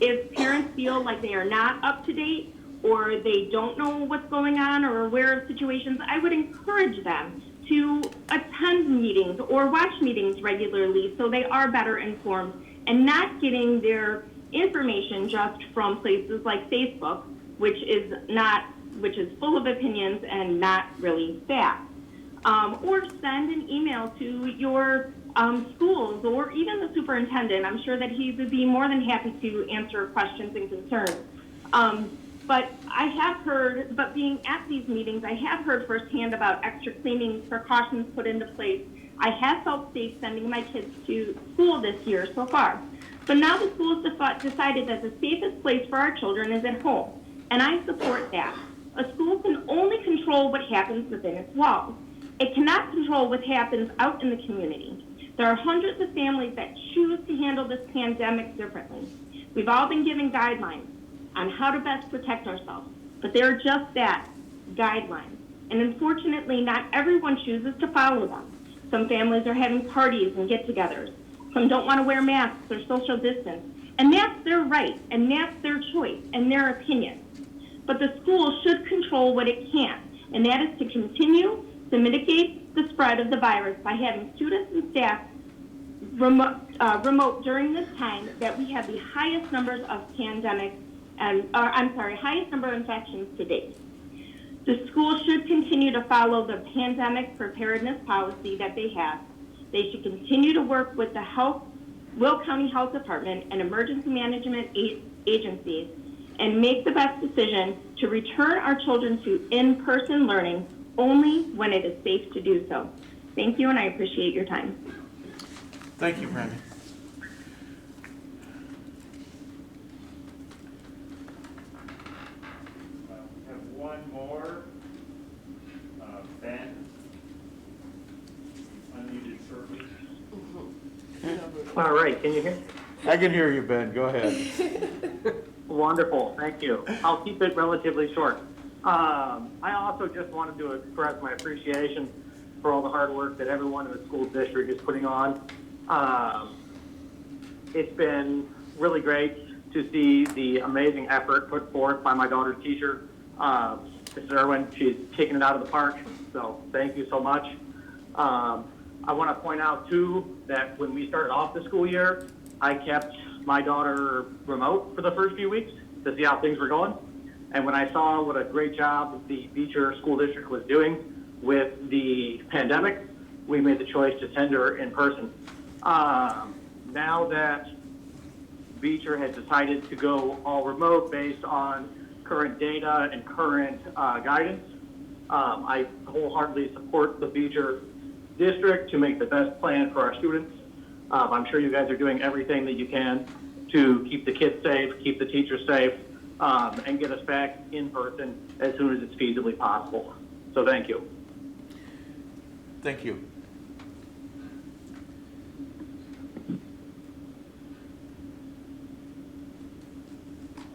If parents feel like they are not up to date or they don't know what's going on or aware of situations, I would encourage them to attend meetings or watch meetings regularly so they are better informed and not getting their information just from places like Facebook, which is full of opinions and not really fact. Or send an email to your schools or even the superintendent. I'm sure that he would be more than happy to answer questions and concerns. But being at these meetings, I have heard firsthand about extra cleaning precautions put into place. I have felt safe sending my kids to school this year so far. But now the schools decided that the safest place for our children is at home, and I support that. A school can only control what happens within its walls. It cannot control what happens out in the community. There are hundreds of families that choose to handle this pandemic differently. We've all been given guidelines on how to best protect ourselves, but they're just that, guidelines. And unfortunately, not everyone chooses to follow them. Some families are having parties and get-togethers. Some don't want to wear masks or social distance. And that's their right, and that's their choice, and their opinion. But the school should control what it can, and that is to continue to mitigate the spread of the virus by having students and staff remote during this time that we have the highest numbers of highest number of infections to date. The school should continue to follow the pandemic preparedness policy that they have. They should continue to work with the Will County Health Department and emergency management agencies and make the best decision to return our children to in-person learning only when it is safe to do so. Thank you, and I appreciate your time. Thank you, Brenda. We have one more. Ben, unmuted shortly. All right, can you hear? I can hear you, Ben. Go ahead. Wonderful, thank you. I'll keep it relatively short. I also just wanted to express my appreciation for all the hard work that everyone in the school district is putting on. It's been really great to see the amazing effort put forth by my daughter's teacher, Mrs. Irwin. She's taken it out of the park, so thank you so much. I want to point out, too, that when we started off the school year, I kept my daughter remote for the first few weeks to see how things were going. And when I saw what a great job the Beecher School District was doing with the pandemic, we made the choice to send her in person. Now that Beecher has decided to go all remote based on current data and current guidance, I wholeheartedly support the Beecher District to make the best plan for our students. I'm sure you guys are doing everything that you can to keep the kids safe, keep the teachers safe, and get us back in person as soon as it's feasibly possible. So thank you. Thank you.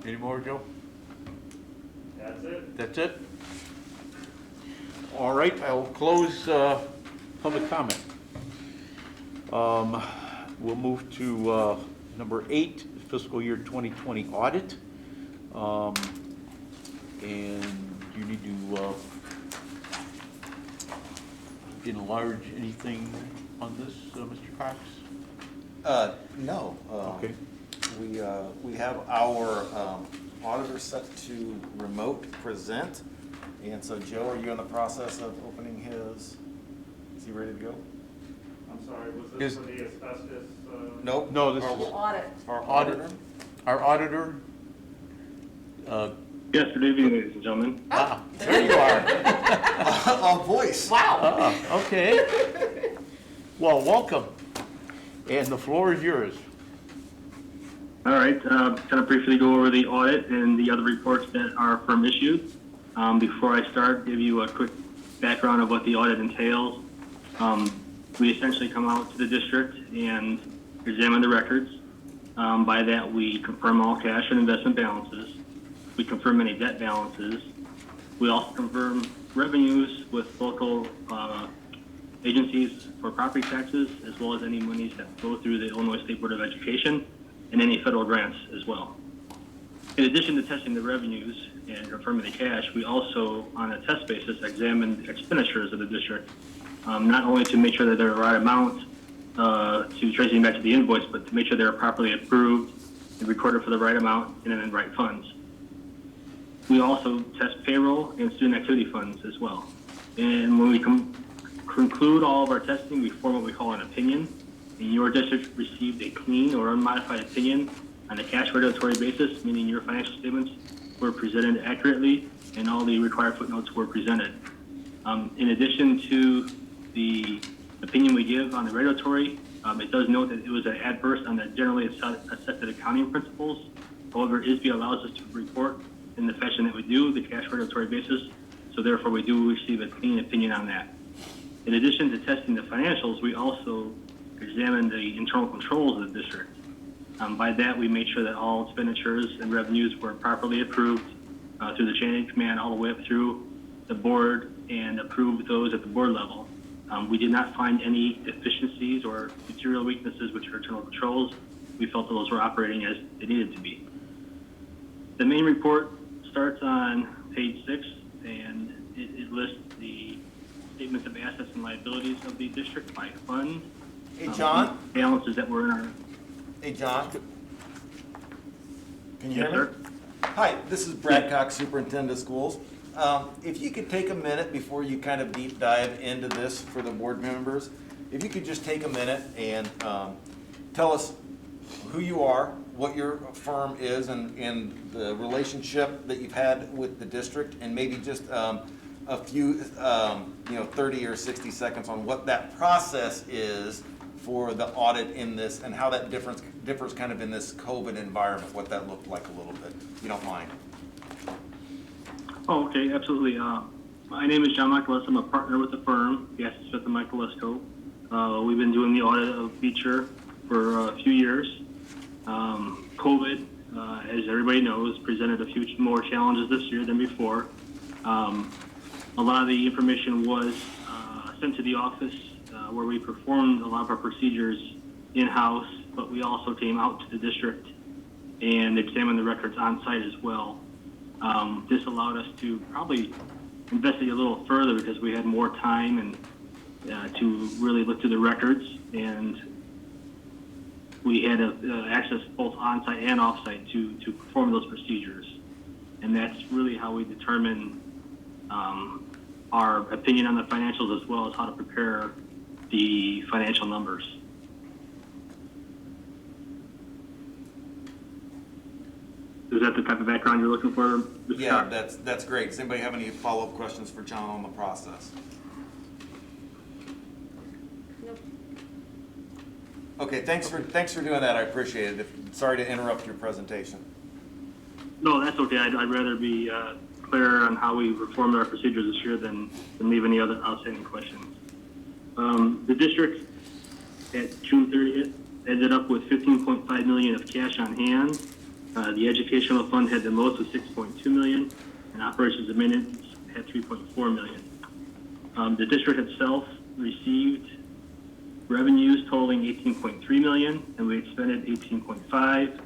Any more, Joe? That's it. That's it? All right, I'll close public comment. We'll move to number 8, fiscal year 2020 audit. And you need to enlarge anything on this, Mr. Cox? No. Okay. We have our auditor set to remote present. And so, Joe, are you in the process of opening his, is he ready to go? I'm sorry, was this for the asbestos? Nope. No, this The is audit. Our auditor. our auditor. Yes, good evening, ladies and gentlemen. There you are. A voice. Wow. Okay. Well, welcome. And the floor is yours. All right, kind of briefly go over the audit and the other reports that our firm issued. Before I start, give you a quick background of what the audit entails. We essentially come out to the district and examine the records. By that, we confirm all cash and investment balances. We confirm any debt balances. We also confirm revenues with local agencies for property taxes, as well as any monies that go through the Illinois State Board of Education and any federal grants as well. In addition to testing the revenues and confirming the cash, we also, on a test basis, examine expenditures of the district not only to make sure that they're the right amount to tracing back to the invoice, but to make sure they're properly approved and recorded for the right amount and in the right funds. We also test payroll and student activity funds as well. And when we conclude all of our testing, we form what we call an opinion. And your district received a clean or unmodified opinion on a cash regulatory basis, meaning your financial statements were presented accurately and all the required footnotes were presented. In addition to the opinion we give on the regulatory, it does note that it was an adverse on the generally accepted accounting principles. However, ISB allows us to report in the fashion that we do, the cash regulatory basis, so therefore we do receive a clean opinion on that. In addition to testing the financials, we also examine the internal controls of the district. By that, we made sure that all expenditures and revenues were properly approved through the chain of command all the way up through the board and approved those at the board level. We did not find any deficiencies or material weaknesses with your internal controls. We felt those were operating as they needed to be. The main report starts on page 6, and it lists the statements of assets and liabilities of the district by fund. Hey, John? Balances that were in our... Hey, John? Can you Yes, hear me? sir. Hi, this is Brad Cox, Superintendent of Schools. If you could take a minute before you kind of deep dive into this for the board members, if you could just take a minute and tell us who you are, what your firm is, and the relationship that you've had with the district, and maybe just a few, 30 or 60 seconds on what that process is for the audit in this, and how that differs kind of in this COVID environment, what that looked like a little bit, if you don't mind. Oh, okay, absolutely. My name is John Michaelis. I'm a partner with the firm, the Smith & Michaelis Co. We've been doing the audit of Beecher for a few years. COVID, as everybody knows, presented a few more challenges this year than before. A lot of the information was sent to the office where we performed a lot of our procedures in-house, but we also came out to the district and examined the records on-site as well. This allowed us to probably investigate a little further because we had more time and to really look through the records, and we had access both on-site and off-site to perform those procedures. And that's really how we determine our opinion on the financials as well as how to prepare the financial numbers. Is that the type of background you're looking for, Mr. Yeah, Cox? that's great. Does anybody have any follow-up questions for John on the process? Nope. Okay, thanks for doing that. I appreciate it. Sorry to interrupt your presentation. No, that's okay. I'd rather be clear on how we performed our procedures this year than leave any other outstanding questions. The district at June 30th ended up with $15.5 million of cash on hand. The educational fund had the most with $6.2 million, and operations and maintenance had $3.4 million. The district itself received revenues totaling $18.3 million, and we expended $18.5,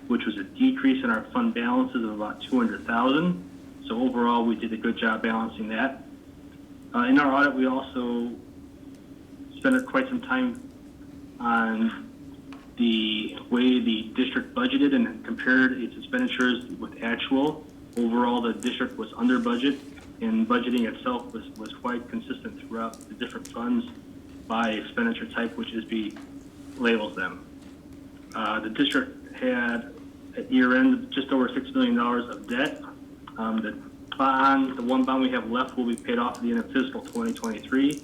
which was a decrease in our fund balances of about $200,000. So overall, we did a good job balancing that. In our audit, we also spent quite some time on the way the district budgeted and compared its expenditures with actual. Overall, the district was under budget, and budgeting itself was quite consistent throughout the different funds by expenditure type, which ISB labels them. The district had at year end just over $6 million of debt. The one bond we have left will be paid off at the end of fiscal 2023,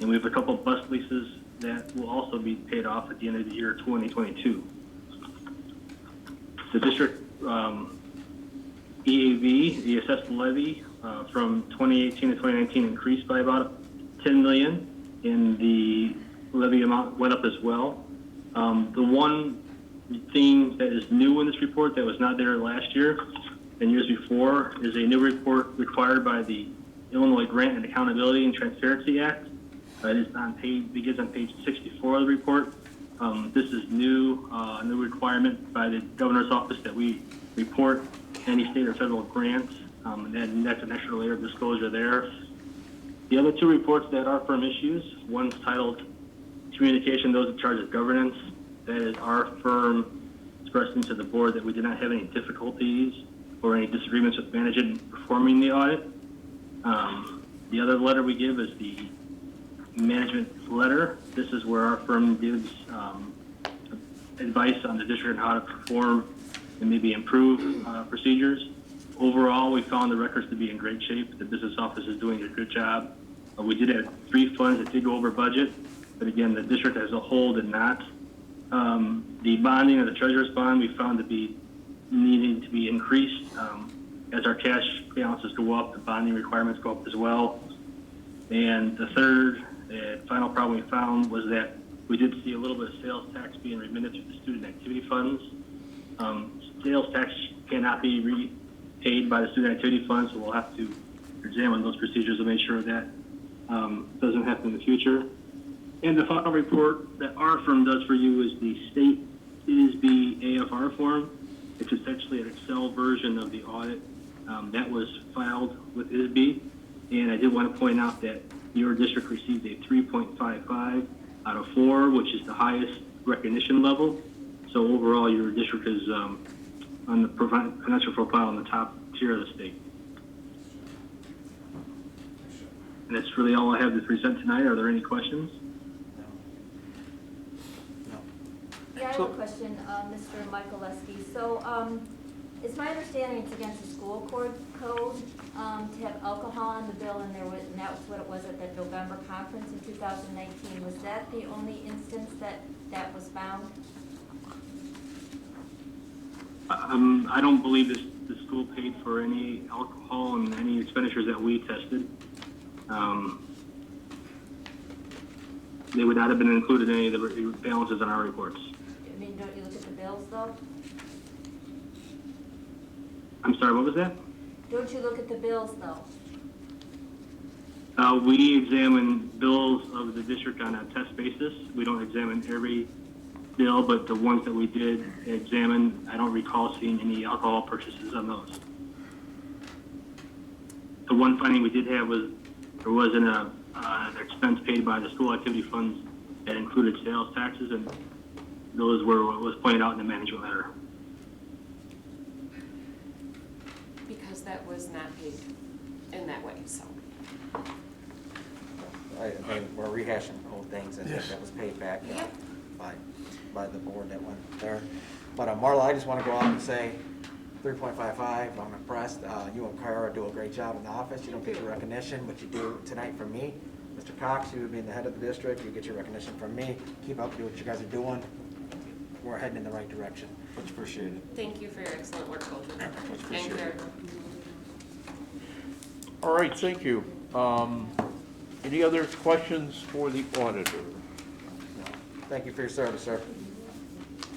and we have a couple of bus leases that will also be paid off at the end of the year 2022. The district EAV, the assessed levy from 2018 to 2019 increased by about $10 million, and the levy amount went up as well. The one thing that is new in this report that was not there last year and years before is a new report required by the Illinois Grant and Accountability and Transparency Act. It begins on page 64 of the report. This is new, a new requirement by the governor's office that we report any state or federal grants, and that's an extra layer of disclosure there. The other two reports that our firm issues, one's titled Communication, Those in Charge of Governance. That is our firm expressing to the board that we did not have any difficulties or any disagreements with management performing the audit. The other letter we give is the management letter. This is where our firm gives advice on the district and how to perform and maybe improve procedures. Overall, we found the records to be in great shape. The business office is doing a good job. We did have 3 funds that did go over budget, but again, the district as a whole did not. The bonding of the treasurer's bond we found to be needing to be increased. As our cash balances go up, the bonding requirements go up as well. And the third and final problem we found was that we did see a little bit of sales tax being remitted through the student activity funds. Sales tax cannot be repaid by the student activity funds, so we'll have to examine those procedures to make sure that doesn't happen in the future. And the final report that our firm does for you is the state ISB AFR form. It's essentially an Excel version of the audit that was filed with ISB. And I did want to point out that your district received a 3.55 out of 4, which is the highest recognition level. So overall, your district is on the financial profile on the top tier of the state. And that's really all I have to present tonight. Are there any questions? Yeah, I have a question, Mr. Michaelewski. So, it's my understanding it's against the school code to have alcohol on the bill, and that was what it was at that November conference in 2019. Was that the only instance that was found? I don't believe the school paid for any alcohol and any expenditures that we tested. They would not have been included in any of the balances in our reports. I mean, don't you look at the bills, though? I'm sorry, what was that? Don't you look at the bills, though? We examine bills of the district on a test basis. We don't examine every bill, but the ones that we did examine, I don't recall seeing any alcohol purchases on those. The one finding we did have was there was an expense paid by the school activity funds that included sales taxes, and those were what was pointed out in the management letter. Because that was not paid in that way, so. We're rehashing old things, and that was paid back by the board that went there. But Marla, I just want to go out and say 3.55, I'm impressed. You and Kara do a great job in the office. You don't get your recognition, but you do tonight from me. Mr. Cox, you being the head of the district, you get your recognition from me. Keep up with what you guys are doing. We're heading in the right direction. Much appreciated. Thank you for your excellent work, Coach. Much appreciated. All right, thank you. Any other questions for the auditor? Thank you for your service, sir.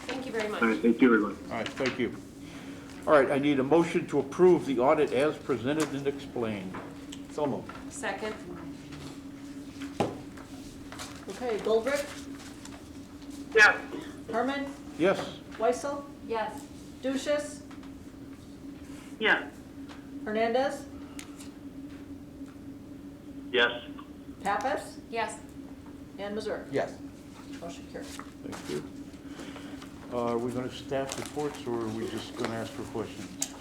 Thank you very much. All right, thank you, everyone. All right, thank you. All right, I need a motion to approve the audit as presented and explained. So moved. Second. Okay, Goldrick, Yes. Herman, Yes. Weissel, Yes. Duchess, Yes. Hernandez, Yes. Pappas, Yes. and Missouri. Yes. Motion carries. Thank you. Are we going to staff reports, or are we just going to ask for questions?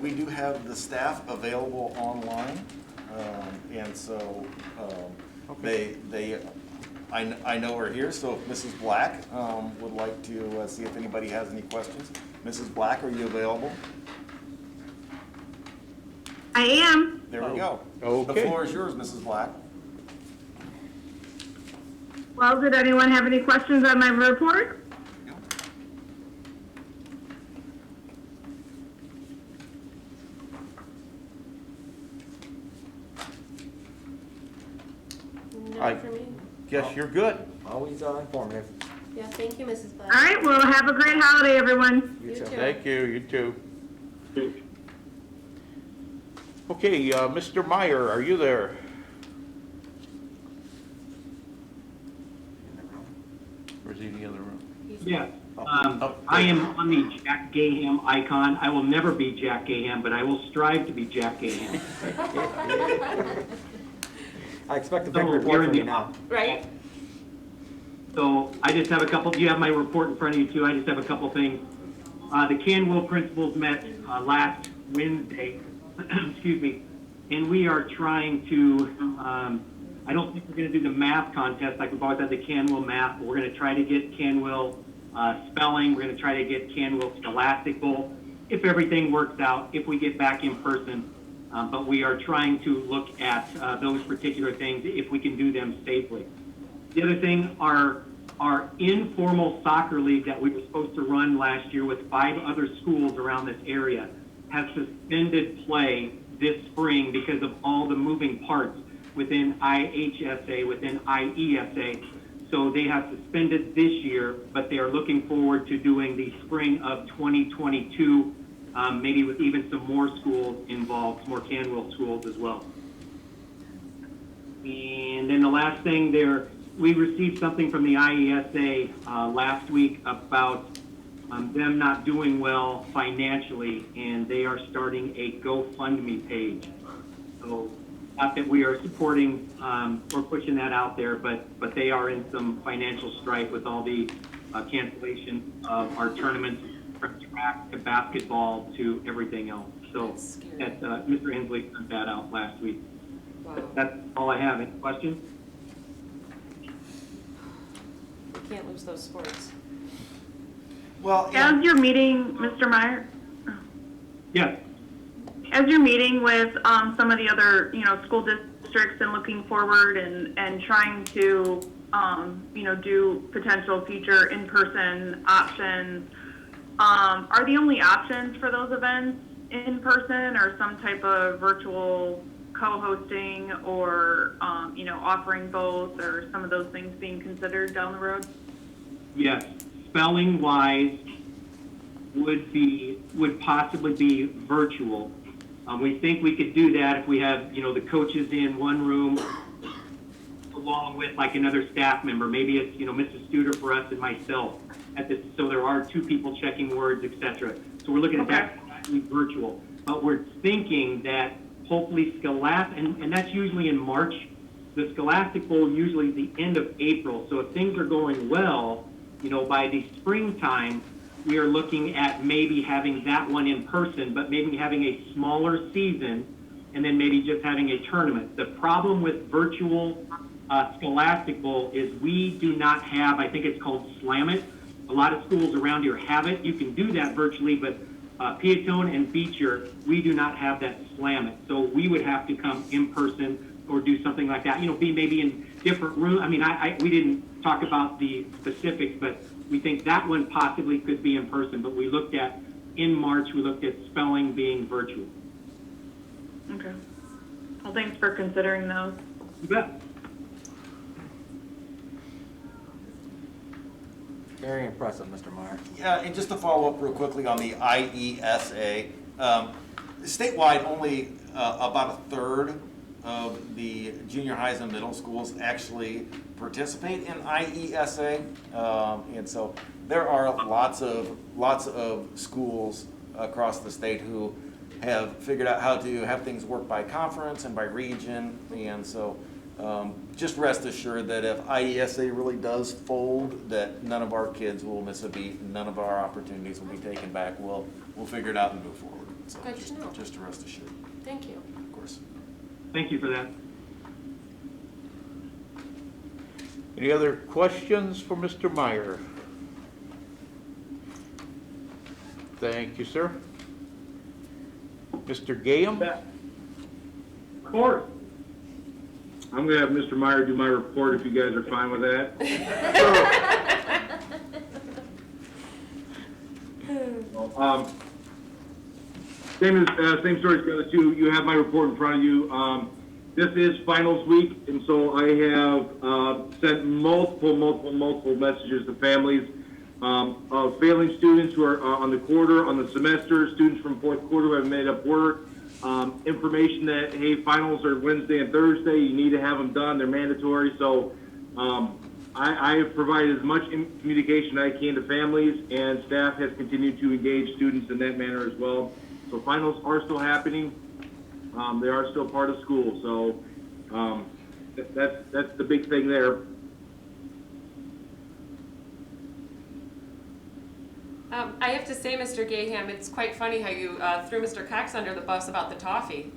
We do have the staff available online, and so I know are here, so if Mrs. Black would like to see if anybody has any questions. Mrs. Black, are you available? I am. There we go. Okay. The floor is yours, Mrs. Black. Well, did anyone have any questions on my report? I For me? guess you're good. Always informative. Yeah, thank you, Mrs. Black. All right, well, have a great holiday, everyone. You too. Thank you, you too. Okay, Mr. Meyer, are you there? Or is he in the other room? Yeah, I am on the Jack Gaham icon. I will never be Jack Gaham, but I will strive to be Jack Gaham. I expect a big So, report you're in from you the- now. Right? So I just have a couple, you have my report in front of you too, I just have a couple things. The Canwell principals met last Wednesday, excuse me, and we are trying to, I don't think we're gonna do the math contest like we've always had the Canwell math, but we're gonna try to get Canwell spelling, we're gonna try to get Canwell Scholastic Bowl, if everything works out, if we get back in person. But we are trying to look at those particular things, if we can do them safely. The other thing, our informal soccer league that we were supposed to run last year with 5 other schools around this area has suspended play this spring because of all the moving parts within IHSA, within IESA. So they have suspended this year, but they are looking forward to doing the spring of 2022, maybe with even some more schools involved, some more Canwell schools as well. And then the last thing there, we received something from the IESA last week about them not doing well financially, and they are starting a GoFundMe page. So not that we are supporting or pushing that out there, but they are in some financial strife with all the cancellation of our tournaments, from track to basketball to everything else. So that, Mr. Hensley sent that out last week. Wow. That's all I have. Any questions? We can't lose those sports. Well, As you're meeting, Mr. Meyer, Yes. as you're meeting with some of the other, school districts and looking forward and trying to, do potential future in-person options, are the only options for those events in person or some type of virtual co-hosting or, offering both, or some of those things being considered down the road? Yes. Spelling wise would possibly be virtual. We think we could do that if we have, the coaches in one room along with like another staff member. Maybe it's, Mrs. Studer for us and myself at this, so there are 2 people checking words, etc. So we're looking at that virtual. But we're thinking that hopefully Scholastic, and that's usually in March. The Scholastic Bowl usually is the end of April. So if things are going well, by the springtime, we are looking at maybe having that one in person, but maybe having a smaller season, and then maybe just having a tournament. The problem with virtual Scholastic Bowl is we do not have, I think it's called Slam It. A lot of schools around here have it. You can do that virtually, but Peatone and Beecher, we do not have that Slam It. So we would have to come in person or do something like that. Be maybe in different rooms. I mean, we didn't talk about the specifics, but we think that one possibly could be in person. But we looked at, in March, we looked at spelling being virtual. Okay. Well, thanks for considering those. You bet. Very impressive, Mr. Meyer. Yeah, and just to follow up real quickly on the IESA, statewide, only about a third of the junior highs and middle schools actually participate in IESA, and so there are lots of schools across the state who have figured out how to have things work by conference and by region, and so just rest assured that if IESA really does fold, that none of our kids will miss a beat, and none of our opportunities will be taken back. We'll figure it out and move forward. So Good to know. just to rest assured. Thank you. Of course. Thank you for that. Any other questions for Mr. Meyer? Thank you, sir. Mr. Gayam? Of course. I'm gonna have Mr. Meyer do my report if you guys are fine with that. Same story as the other 2. You have my report in front of you. This is finals week, and so I have sent multiple messages to families of failing students who are on the quarter, on the semester, students from 4th quarter who have made up work. Information that, hey, finals are Wednesday and Thursday, you need to have them done, they're mandatory. So I have provided as much communication I can to families, and staff has continued to engage students in that manner as well. So finals are still happening. They are still part of school. So That's the big thing there. I have to say, Mr. Gaham, it's quite funny how you threw Mr. Cox under the bus about the toffee.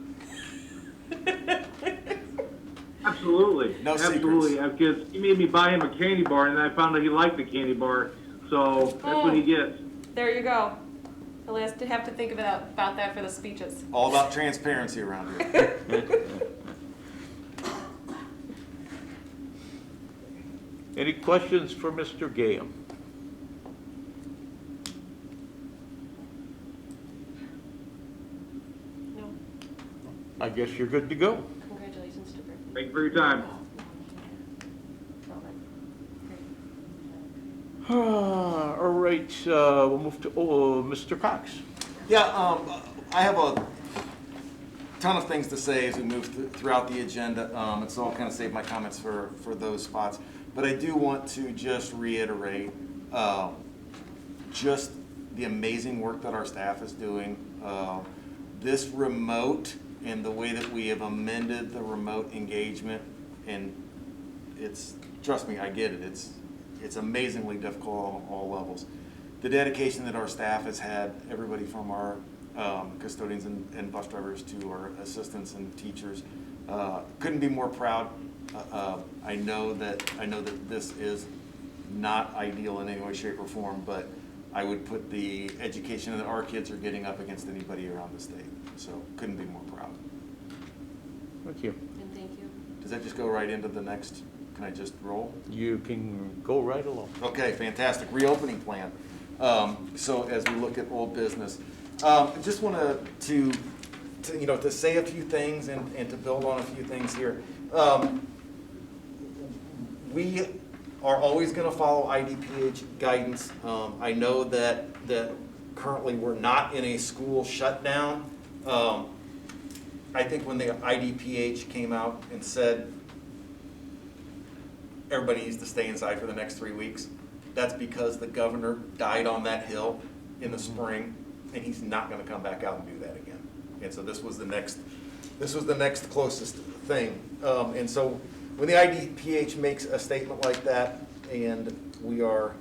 Absolutely. No Absolutely. Because he made me buy him a candy bar, and I found out he liked the candy bar. So that's what he gets. There you go. He'll have to think about that for the speeches. All about transparency around here. Any questions for Mr. Gaham? No. I guess you're good to go. Congratulations to Brittany. Thank you for your time. All right, we'll move to Mr. Cox. Yeah, I have a ton of things to say as we move throughout the agenda, and so I'll kind of save my comments for those spots. But I do want to just reiterate just the amazing work that our staff is doing. This remote and the way that we have amended the remote engagement, and it's, trust me, I get it, it's amazingly difficult on all levels. The dedication that our staff has had, everybody from our custodians and bus drivers to our assistants and teachers, couldn't be more proud. I know that this is not ideal in any way, shape, or form, but I would put the education that our kids are getting up against anybody around the state. So couldn't be more proud. Thank you. And thank you. Does that just go right into the next? Can I just roll? You can go right along. Okay, fantastic. Reopening plan. So as we look at old business, just want to say a few things and to build on a few things here. We are always going to follow IDPH guidance. I know that currently we're not in a school shutdown. I think when the IDPH came out and said everybody needs to stay inside for the next 3 weeks, that's because the governor died on that hill in the spring, and he's not going to come back out and do that again. And so this was the next closest thing. And so when the IDPH makes a statement like that, and we are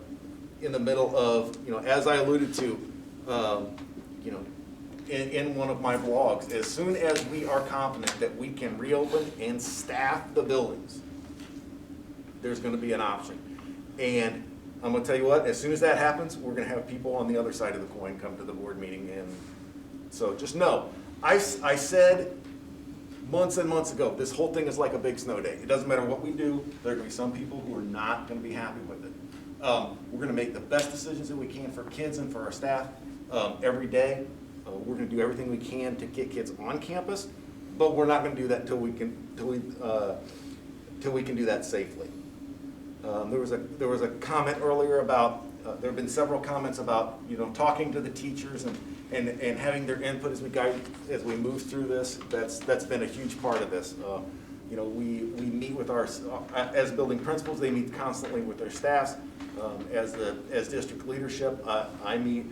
in the middle of, as I alluded to, in one of my blogs, as soon as we are confident that we can reopen and staff the buildings, there's going to be an option. And I'm going to tell you what, as soon as that happens, we're going to have people on the other side of the coin come to the board meeting. And so just know, I said months and months ago, this whole thing is like a big snow day. It doesn't matter what we do, there are going to be some people who are not going to be happy with it. We're going to make the best decisions that we can for kids and for our staff every day. We're going to do everything we can to get kids on campus, but we're not going to do that until we can do that safely. There was a comment earlier about there have been several comments about talking to the teachers and having their input as we move through this. That's been a huge part of this. We meet with as building principals. They meet constantly with their staffs. As district leadership, I meet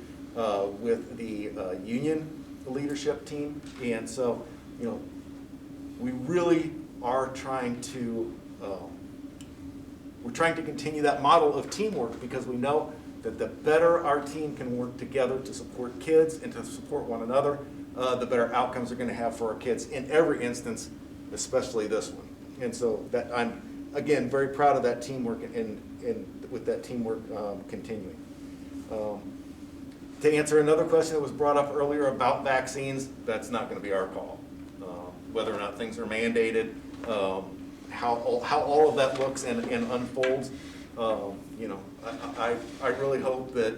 with the union leadership team, and so we really are trying to continue that model of teamwork, because we know that the better our team can work together to support kids and to support one another, the better outcomes we're going to have for our kids in every instance, especially this one. And so that I'm again very proud of that teamwork and with that teamwork continuing. To answer another question that was brought up earlier about vaccines, that's not going to be our call. Whether or not things are mandated, how all of that looks and unfolds, I really hope that,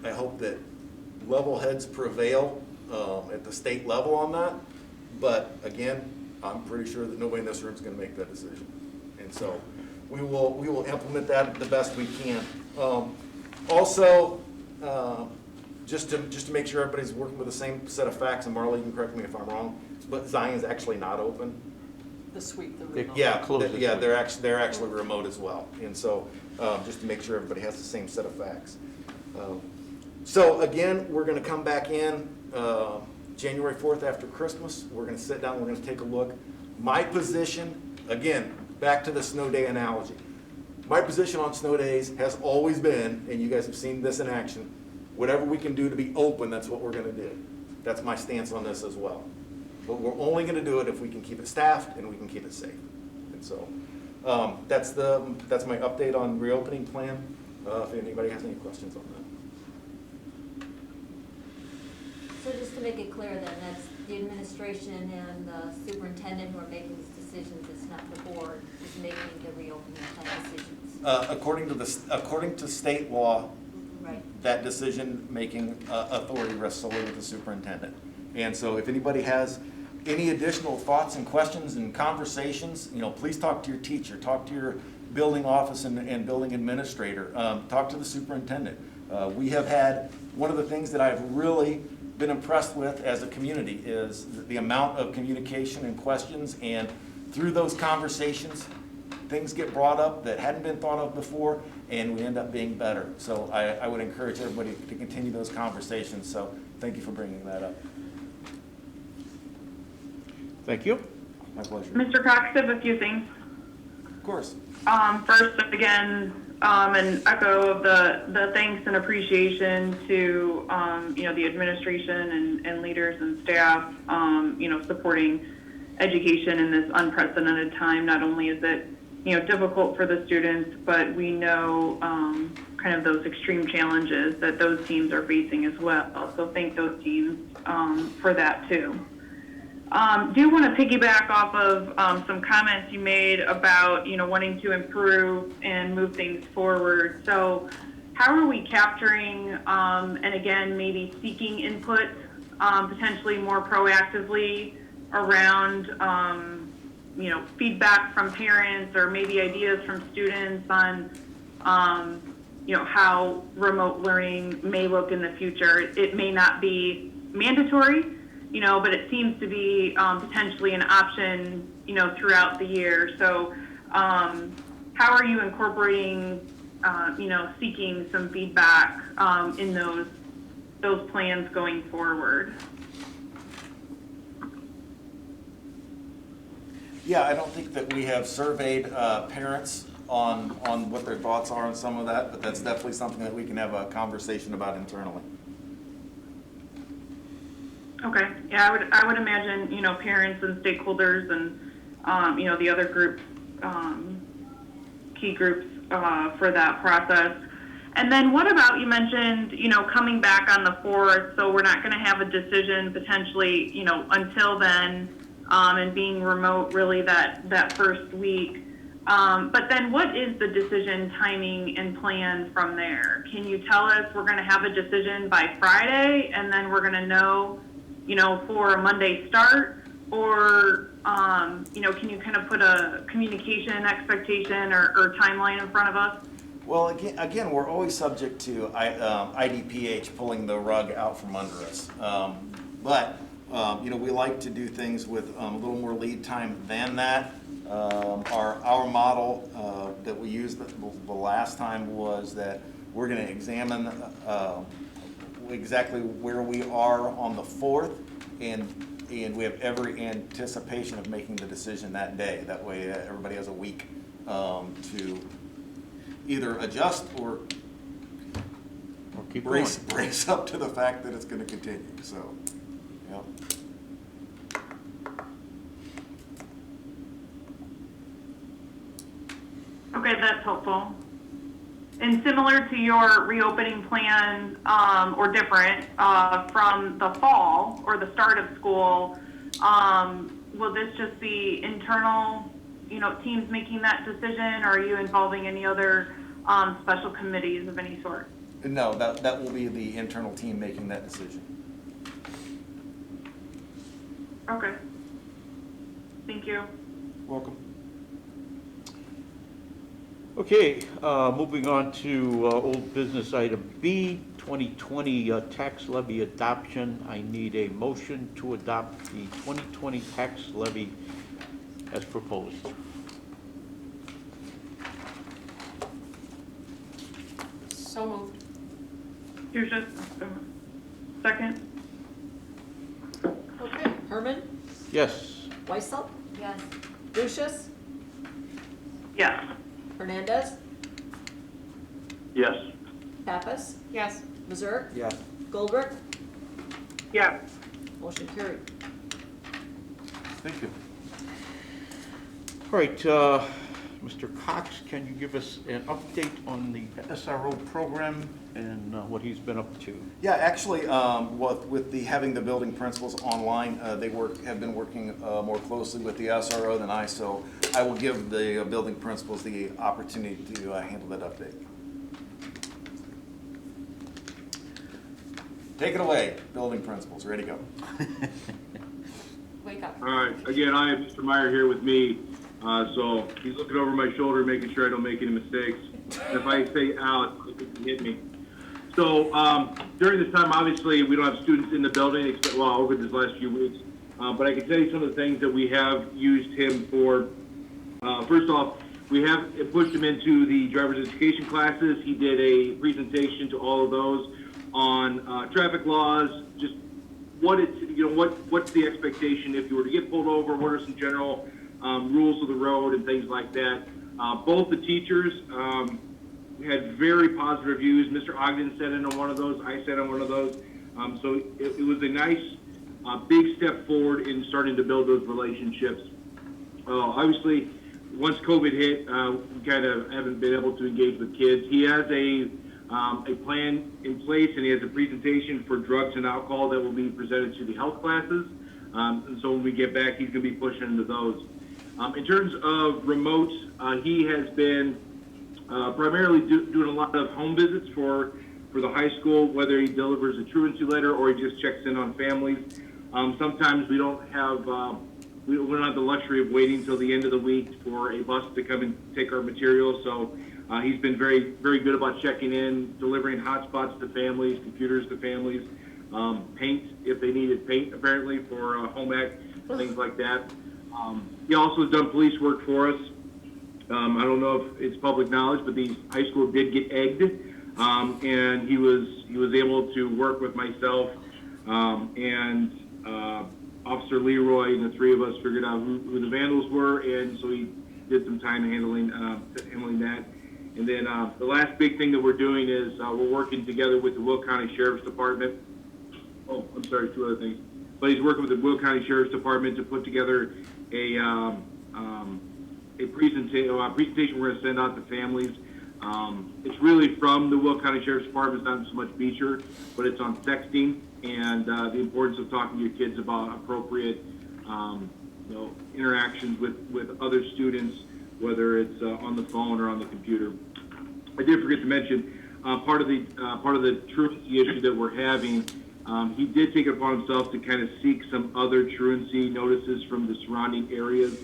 I hope that level heads prevail at the state level on that. But again, I'm pretty sure that nobody in this room is going to make that decision. And so we will implement that the best we can. Also, just to make sure everybody's working with the same set of facts, and Marla, you can correct me if I'm wrong, but Zion is actually not open. This week, the remote. They're actually remote as well. And so just to make sure everybody has the same set of facts. So again, we're going to come back in January 4th after Christmas, we're gonna sit down, we're gonna take a look. My position, again, back to the snow day analogy. My position on snow days has always been, and you guys have seen this in action, whatever we can do to be open, that's what we're gonna do. That's my stance on this as well. But we're only gonna do it if we can keep it staffed and we can keep it safe. And so, that's my update on reopening plan. If anybody has any questions on that. So just to make it clear then, that's the administration and the superintendent who are making these decisions, it's not the board is making the reopening plan decisions. According to state law, Right. that decision-making authority rests solely with the superintendent. And so if anybody has any additional thoughts and questions and conversations, please talk to your teacher, talk to your building office and building administrator, talk to the superintendent. We have had, one of the things that I've really been impressed with as a community is the amount of communication and questions, and through those conversations, things get brought up that hadn't been thought of before, and we end up being better. So I would encourage everybody to continue those conversations, so thank you for bringing that up. Thank you. My pleasure. Mr. Cox, I have a few things. Of course. First, again, an echo of the thanks and appreciation to, the administration and leaders and staff, supporting education in this unprecedented time. Not only is it, difficult for the students, but we know kind of those extreme challenges that those teams are facing as well. So thank those teams for that too. Do want to piggyback off of some comments you made about, wanting to improve and move things forward. So how are we capturing, and again, maybe seeking input potentially more proactively around, feedback from parents or maybe ideas from students on, how remote learning may look in the future. It may not be mandatory, but it seems to be potentially an option, throughout the year. So how are you incorporating, seeking some feedback in those plans going forward? Yeah, I don't think that we have surveyed parents on what their thoughts are on some of that, but that's definitely something that we can have a conversation about internally. Okay, yeah, I would imagine, parents and stakeholders and, the other groups, key groups for that process. And then what about, you mentioned, coming back on the 4th, so we're not going to have a decision potentially, until then, and being remote really that first week. But then what is the decision timing and plan from there? Can you tell us we're going to have a decision by Friday and then we're going to know, for a Monday start? Or, can you kind of put a communication expectation or timeline in front of us? Well, again, we're always subject to IDPH pulling the rug out from under us. But we like to do things with a little more lead time than that. Our model that we used the last time was that we're going to examine exactly where we are on the 4th, and we have every anticipation of making the decision that day. That way everybody has a week to either adjust or keep brace up to the fact that it's going to continue. So, yeah. Okay, that's helpful. And similar to your reopening plan, or different, from the fall or the start of school, will this just be internal, teams making that decision, or are you involving any other special committees of any sort? No, that will be the internal team making that decision. Okay. Thank you. Welcome. Okay, moving on to old business item B, 2020 tax levy adoption. I need a motion to adopt the 2020 tax levy as proposed. So moved. Here's just a second. Yes. Weissel, Yes. Lucius, Yes. Hernandez, Yes. Pappas, Yes. Missouri, Yes. Goldberg, Yes. motion carried. Thank you. All right, Mr. Cox, can you give us an update on the SRO program and what he's been up to? Yeah, actually, with having the building principals online, they have been working more closely with the SRO than I, so I will give the building principals the opportunity to handle that update. Take it away, building principals, ready to go. Wake up. All right, again, I have Mr. Meyer here with me, so he's looking over my shoulder, making sure I don't make any mistakes. If I say out, he can hit me. So during this time, obviously, we don't have students in the building, except, well, over these last few weeks. But I can tell you some of the things that we have used him for. First off, we have pushed him into the driver's education classes. He did a presentation to all of those on traffic laws, just what it's, what's the expectation if you were to get pulled over, what are some general rules of the road and things like that. Both the teachers had very positive reviews. Mr. Ogden sat in on one of those, I sat on one of those. So it was a nice big step forward in starting to build those relationships. Obviously, once COVID hit, we kind of haven't been able to engage with kids. He has a plan in place, and he has a presentation for drugs and alcohol that will be presented to the health classes. And so when we get back, he's going to be pushing into those. In terms of remote, he has been primarily doing a lot of home visits for the high school, whether he delivers a truancy letter or he just checks in on families. Sometimes we don't have we don't have the luxury of waiting until the end of the week for a bus to come and take our material. So he's been very, very good about checking in, delivering hotspots to families, computers to families, paint if they needed paint apparently for home ec, things like that. He also has done police work for us. I don't know if it's public knowledge, but the high school did get egged, and he was able to work with myself and Officer Leroy, and the three of us figured out who the vandals were, and so he did some time handling that. And then the last big thing that we're doing is we're working together with the Will County Sheriff's Department. Oh, I'm sorry, two other things. But he's working with the Will County Sheriff's Department to put together a presentation we're going to send out to families. It's really from the Will County Sheriff's Department. It's not so much Beecher, but it's on sexting and the importance of talking to your kids about appropriate interactions with other students, whether it's on the phone or on the computer. I did forget to mention part of the truancy issue that we're having. He did take it upon himself to kind of seek some other truancy notices from the surrounding areas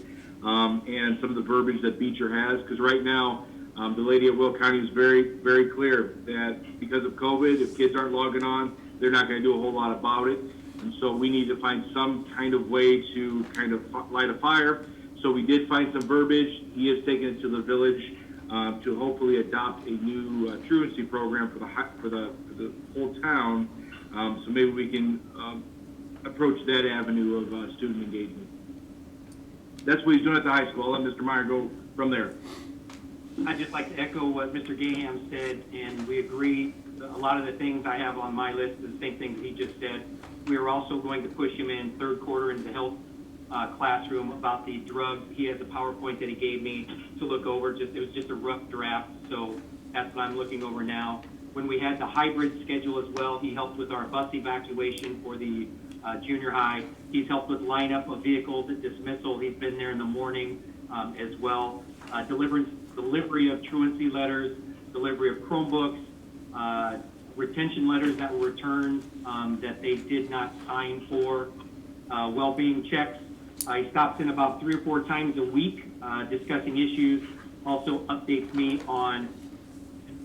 and some of the verbiage that Beecher has, because right now the lady at Will County is very, very clear that because of COVID, if kids aren't logging on, they're not going to do a whole lot about it. And so we need to find some kind of way to kind of light a fire. So we did find some verbiage. He has taken it to the village to hopefully adopt a new truancy program for the whole town. So maybe we can approach that avenue of student engagement. That's what he's doing at the high school. I'll let Mr. Meyer go from there. I'd just like to echo what Mr. Gaham said, and we agree. A lot of the things I have on my list is the same things he just said. We are also going to push him in third quarter into the health classroom about the drugs. He has a PowerPoint that he gave me to look over. It was just a rough draft, so that's what I'm looking over now. When we had the hybrid schedule as well, he helped with our bus evacuation for the junior high. He's helped with lineup of vehicles at dismissal. He's been there in the morning as well. Delivery of truancy letters, delivery of Chromebooks, retention letters that were returned that they did not sign for, well-being checks. He stops in about 3 or 4 times a week discussing issues, also updates me on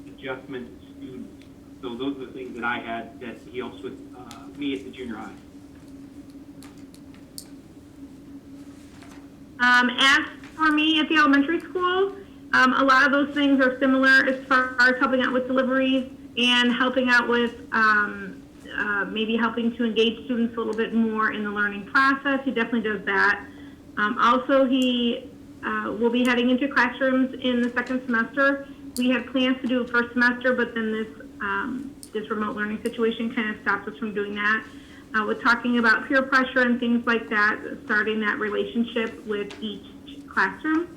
adjustments to students. So those are the things that I had that he helps with me at the junior high. As for me at the elementary school, a lot of those things are similar as far as helping out with deliveries and helping out with maybe helping to engage students a little bit more in the learning process. He definitely does that. Also, he will be heading into classrooms in the second semester. We had plans to do a first semester, but then this remote learning situation kind of stopped us from doing that. We're talking about peer pressure and things like that, starting that relationship with each classroom.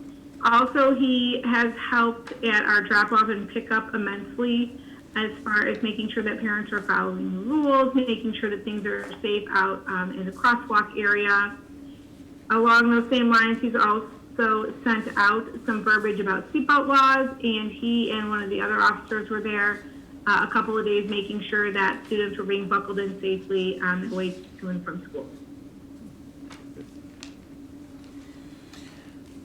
Also, he has helped at our drop-off and pickup immensely as far as making sure that parents are following the rules, making sure that things are safe out in the crosswalk area. Along those same lines, he's also sent out some verbiage about seatbelt laws, and he and one of the other officers were there a couple of days making sure that students were being buckled in safely on the way to and from school.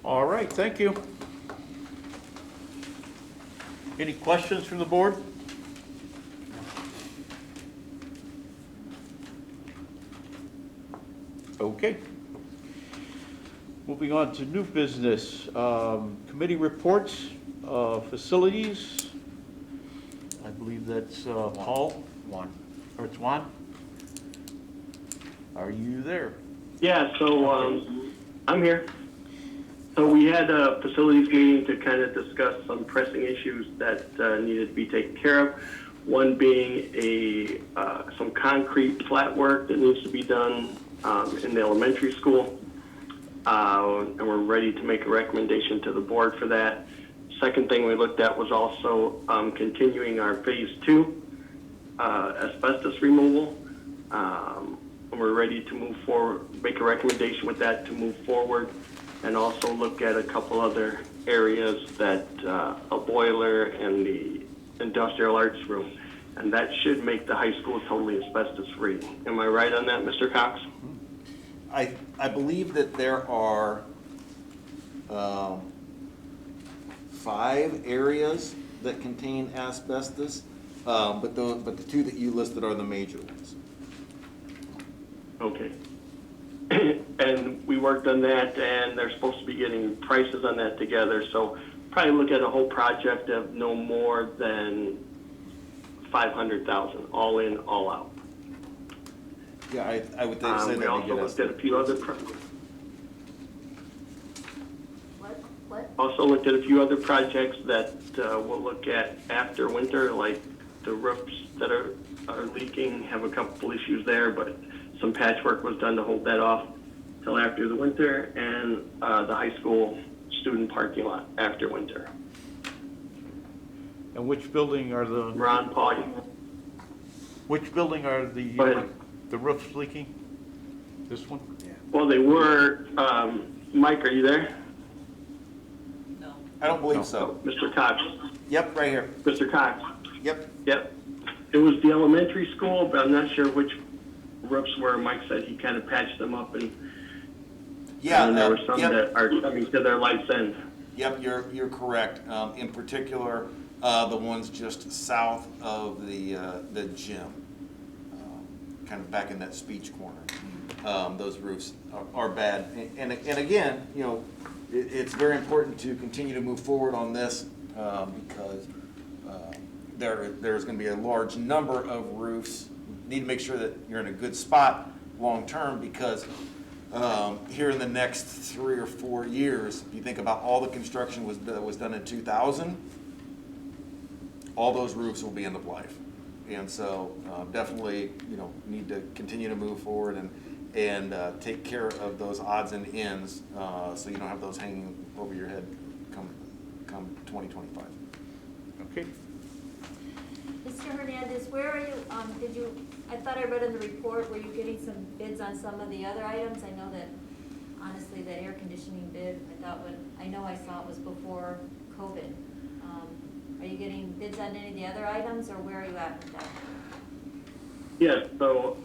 All right, thank you. Any questions from the board? Okay. Moving on to new business, committee reports, facilities. I believe that's Paul. Juan. Or it's Juan? Are you there? Yeah, so I'm here. So we had a facilities meeting to kind of discuss some pressing issues that needed to be taken care of. One being some concrete flat work that needs to be done in the elementary school. And we're ready to make a recommendation to the board for that. Second thing we looked at was also continuing our phase 2 asbestos removal. And we're ready to move forward, make a recommendation with that to move forward, and also look at a couple other areas that a boiler and the industrial arts room. And that should make the high school totally asbestos free. Am I right on that, Mr. Cox? I believe that there are 5 areas that contain asbestos, but the 2 that you listed are the major ones. Okay. And we worked on that, and they're supposed to be getting prices on that together. So probably look at a whole project of no more than $500,000, all in, all out. Yeah, I would think say we that also looked at a few other also looked at a few other projects that we'll look at after winter, like the roofs that are leaking, have a couple issues there, but some patchwork was done to hold that off till after the winter, and the high school student parking lot after winter. And which building are the? Ron, Paul. Which building are the roofs leaking? This one? Yeah. Well, they were, Mike, are you there? I don't believe so. Mr. Cox? Yep, right here. Mr. Cox? Yep. Yep. It was the elementary school, but I'm not sure which roofs were. Mike said he kind of patched them up, and yeah, and there were some that are coming to their life's end. Yep, you're correct. In particular, the ones just south of the gym, kind of back in that speech corner. Those roofs are bad, and again, you know, it's very important to continue to move forward on this because there's going to be a large number of roofs. You need to make sure that you're in a good spot long term, because here in the next 3 or 4 years, if you think about all the construction that was done in 2000, all those roofs will be end of life. And so definitely, you know, need to continue to move forward and take care of those odds and ends, so you don't have those hanging over your head come 2025. Okay. Mr. Hernandez, where are you, I thought I read in the report, were you getting some bids on some of the other items? I know that, honestly, that air conditioning bid, I know I saw it was before COVID. Are you getting bids on any of the other items, or where are you at with that? Yes, so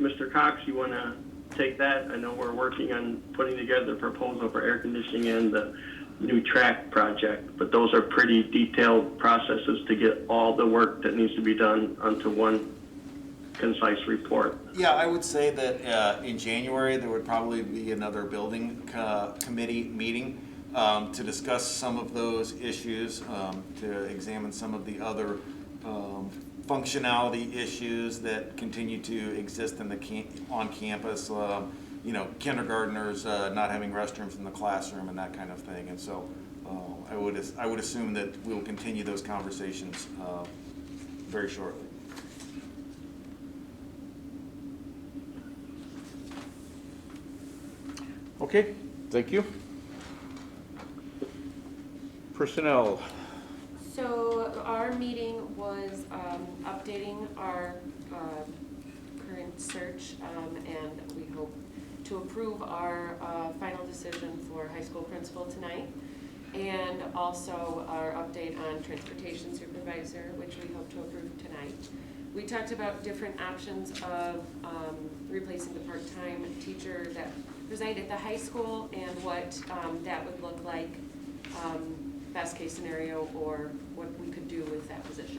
Mr. Cox, you want to take that? I know we're working on putting together a proposal for air conditioning and the new track project, but those are pretty detailed processes to get all the work that needs to be done onto one concise report. Yeah, I would say that in January there would probably be another building committee meeting to discuss some of those issues, to examine some of the other functionality issues that continue to exist in on campus. You know, kindergartners not having restrooms in the classroom and that kind of thing. And so I would assume that we'll continue those conversations very shortly. Okay, thank you. Personnel. So our meeting was updating our current search, and we hope to approve our final decision for high school principal tonight, and also our update on transportation supervisor, which we hope to approve tonight. We talked about different options of replacing the part-time teacher that resided at the high school and what that would look like, best case scenario, or what we could do with that position.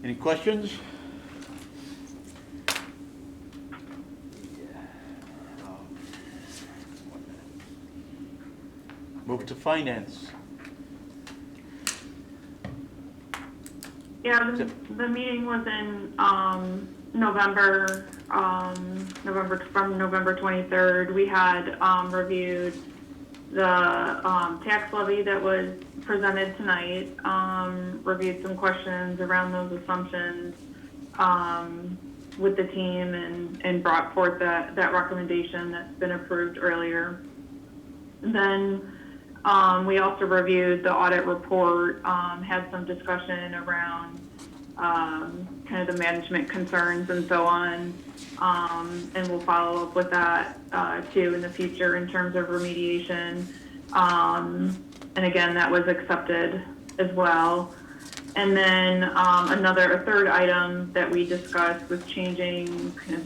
Any questions? Move to finance. Yeah, the meeting was in November, from November 23rd. We had reviewed the tax levy that was presented tonight, reviewed some questions around those assumptions with the team, and brought forth that recommendation that's been approved earlier. Then we also reviewed the audit report, had some discussion around kind of the management concerns and so on, and we'll follow up with that too in the future in terms of remediation. And again, that was accepted as well. And then a third item that we discussed was changing kind of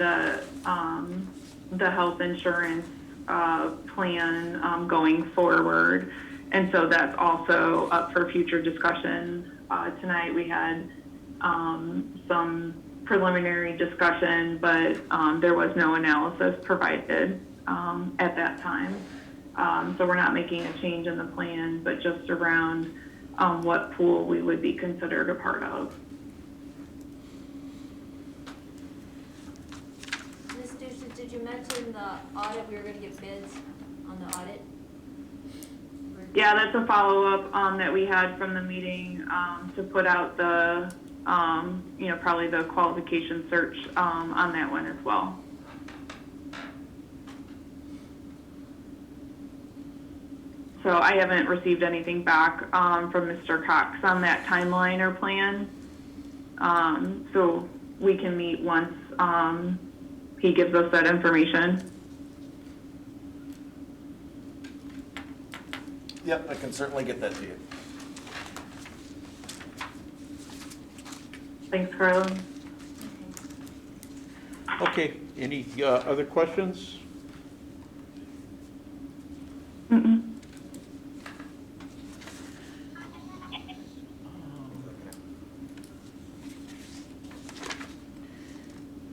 the health insurance plan going forward. And so that's also up for future discussion. Tonight we had some preliminary discussion, but there was no analysis provided at that time. So we're not making a change in the plan, but just around what pool we would be considered a part of. Ms. Dushis, did you mention the audit, we were gonna get bids on the audit? Yeah, that's a follow-up that we had from the meeting to put out the, probably the qualification search on that one as well. So I haven't received anything back from Mr. Cox on that timeline or plan. So we can meet once he gives us that information. Yep, I can certainly get that to you. Thanks, Carla. Okay, any other questions? Mm-mm.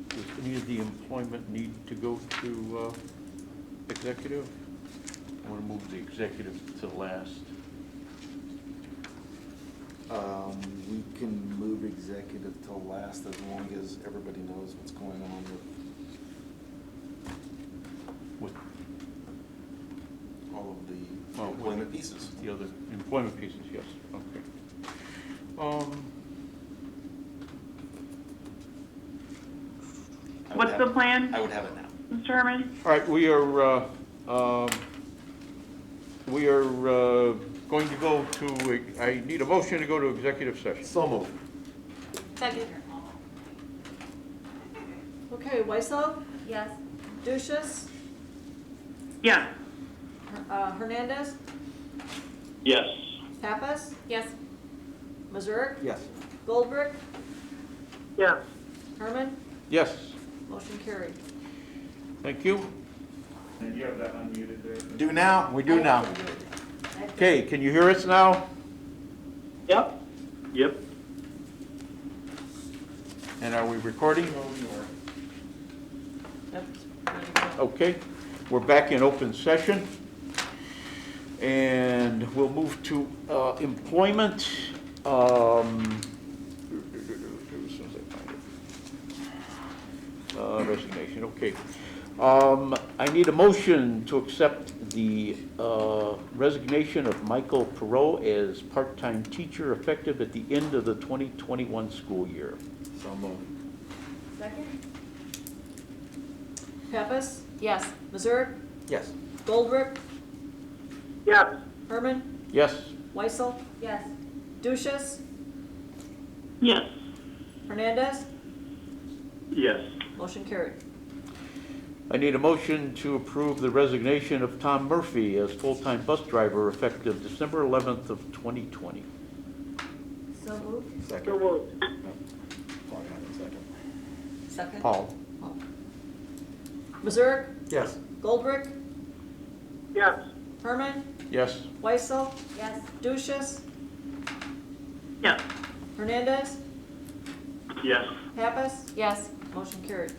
Does any of the employment need to go to executive? I want to move the executive to last. We can move executive till last as long as everybody knows what's going on with all of the employment pieces. The other employment pieces, yes, okay. What's the plan? I would have it now. Mr. Herman? All right, we are going to go to, I need a motion to go to executive session. So moved. Second. Okay, Weissel, Yes. Dushis, Yes. Hernandez, Yes. Pappas, Yes. Mazurk, Yes. Goldbrick, Yes. Herman, Yes, motion carried. thank you. And you have that unmuted there. Do now? We do now. Okay, can you hear us now? Yep. Yep. And are we recording? Yep. Okay, we're back in open session. And we'll move to employment. As soon as I find it. Resignation, okay. I need a motion to accept the resignation of Michael Perot as part-time teacher effective at the end of the 2021 school year. So moved. Second? Pappas? Yes. Missouri? Yes. Goldrick? Yes. Herman? Yes. Weissel? Yes. Duchess? Yes. Hernandez? Yes. Motion carried. I need a motion to approve the resignation of Tom Murphy as full-time bus driver effective December 11th of 2020. So moved. Second. So moved. Paul got it, second. Second? Paul? Missouri? Yes. Goldrick? Yes. Herman? Yes. Weissel? Yes. Duchess? Yes. Hernandez? Yes. Pappas? Yes. Motion carried.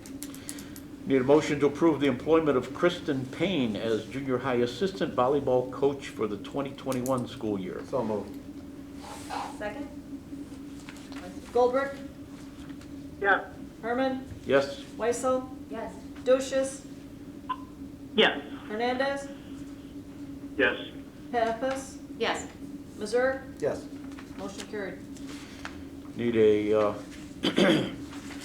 Need a motion to approve the employment of Kristen Payne as junior high assistant volleyball coach for the 2021 school year. So moved. Second? Goldrick? Yes. Herman? Yes. Weissel? Yes. Duchess? Yes. Hernandez? Yes. Pappas? Yes. Missouri? Yes. Motion carried. Need a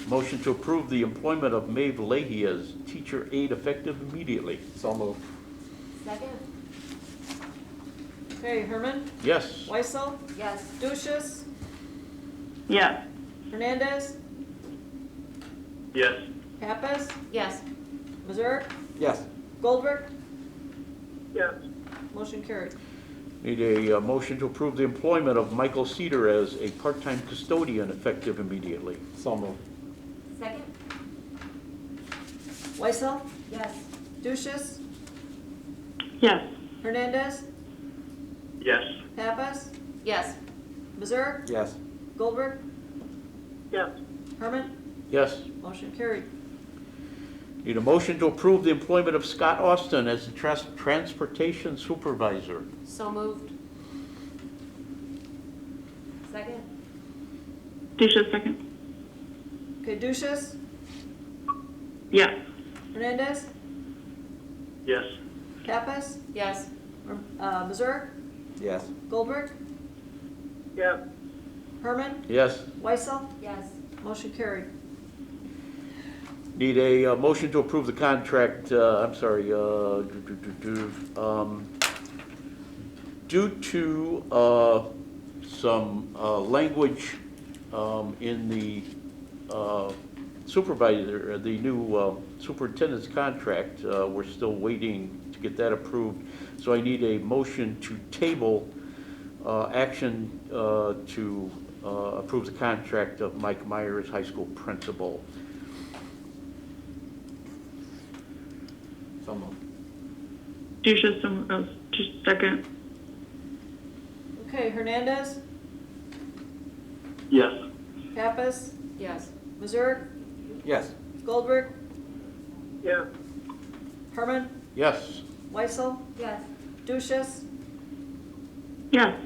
motion to approve the employment of Maeve Leahy as teacher aide effective immediately. So moved. Second? Okay, Herman? Yes. Weissel? Yes. Duchess? Yes. Hernandez? Yes. Pappas? Yes. Missouri? Yes. Goldrick? Yes. Motion carried. Need a motion to approve the employment of Michael Cedar as a part-time custodian effective immediately. So moved. Second? Weissel? Yes. Duchess? Yes. Hernandez? Yes. Pappas? Yes. Missouri? Yes. Goldrick? Yes. Herman? Yes. Motion carried. Need a motion to approve the employment of Scott Austin as the transportation supervisor. So moved. Second? Duchess, second. Okay, Duchess? Yes. Hernandez? Yes. Pappas? Yes. Missouri? Yes. Goldrick? Yes. Herman? Yes. Weissel? Yes. Motion carried. Need a motion to approve the contract, due to some language in the supervisor, the new superintendent's contract, we're still waiting to get that approved. So I need a motion to table action to approve the contract of Mike Meyer as high school principal. So moved. Duchess, just second. Okay, Hernandez? Yes. Pappas? Yes. Missouri? Yes. Goldrick? Yes. Herman? Yes. Weissel? Yes. Duchess? Yes.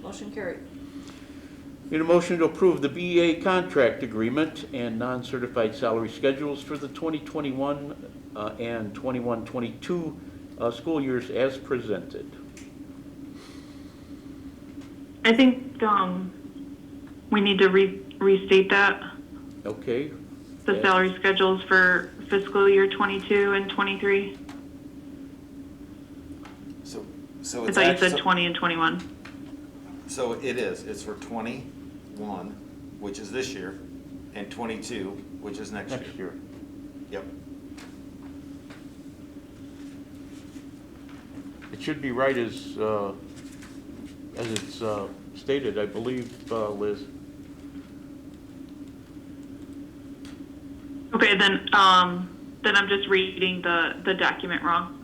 Motion carried. Need a motion to approve the BEA contract agreement and non-certified salary schedules for the 2021 and 21-22 school years as presented. I think we need to restate that, Okay. the salary schedules for fiscal year 22 and 23. So I it's thought you actually, said 20 and 21. so it is, it's for 21, which is this year, and 22, which is next year. Yep. It should be right as it's stated, I believe, Liz. Okay, then I'm just reading the document wrong.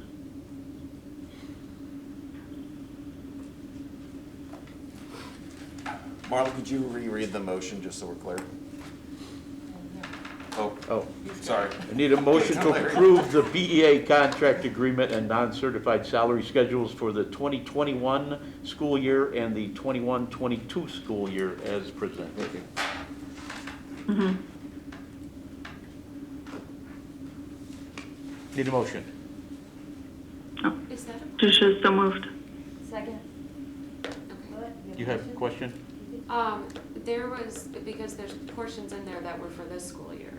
Marla, could you reread the motion just so we're clear? Oh, sorry. I need a motion to approve the BEA contract agreement and non-certified salary schedules for the 2021 school year and the 21-22 school year as presented. Need a motion? Is that Just so moved. Second. You have a question? there was, because there's portions in there that were for this school year.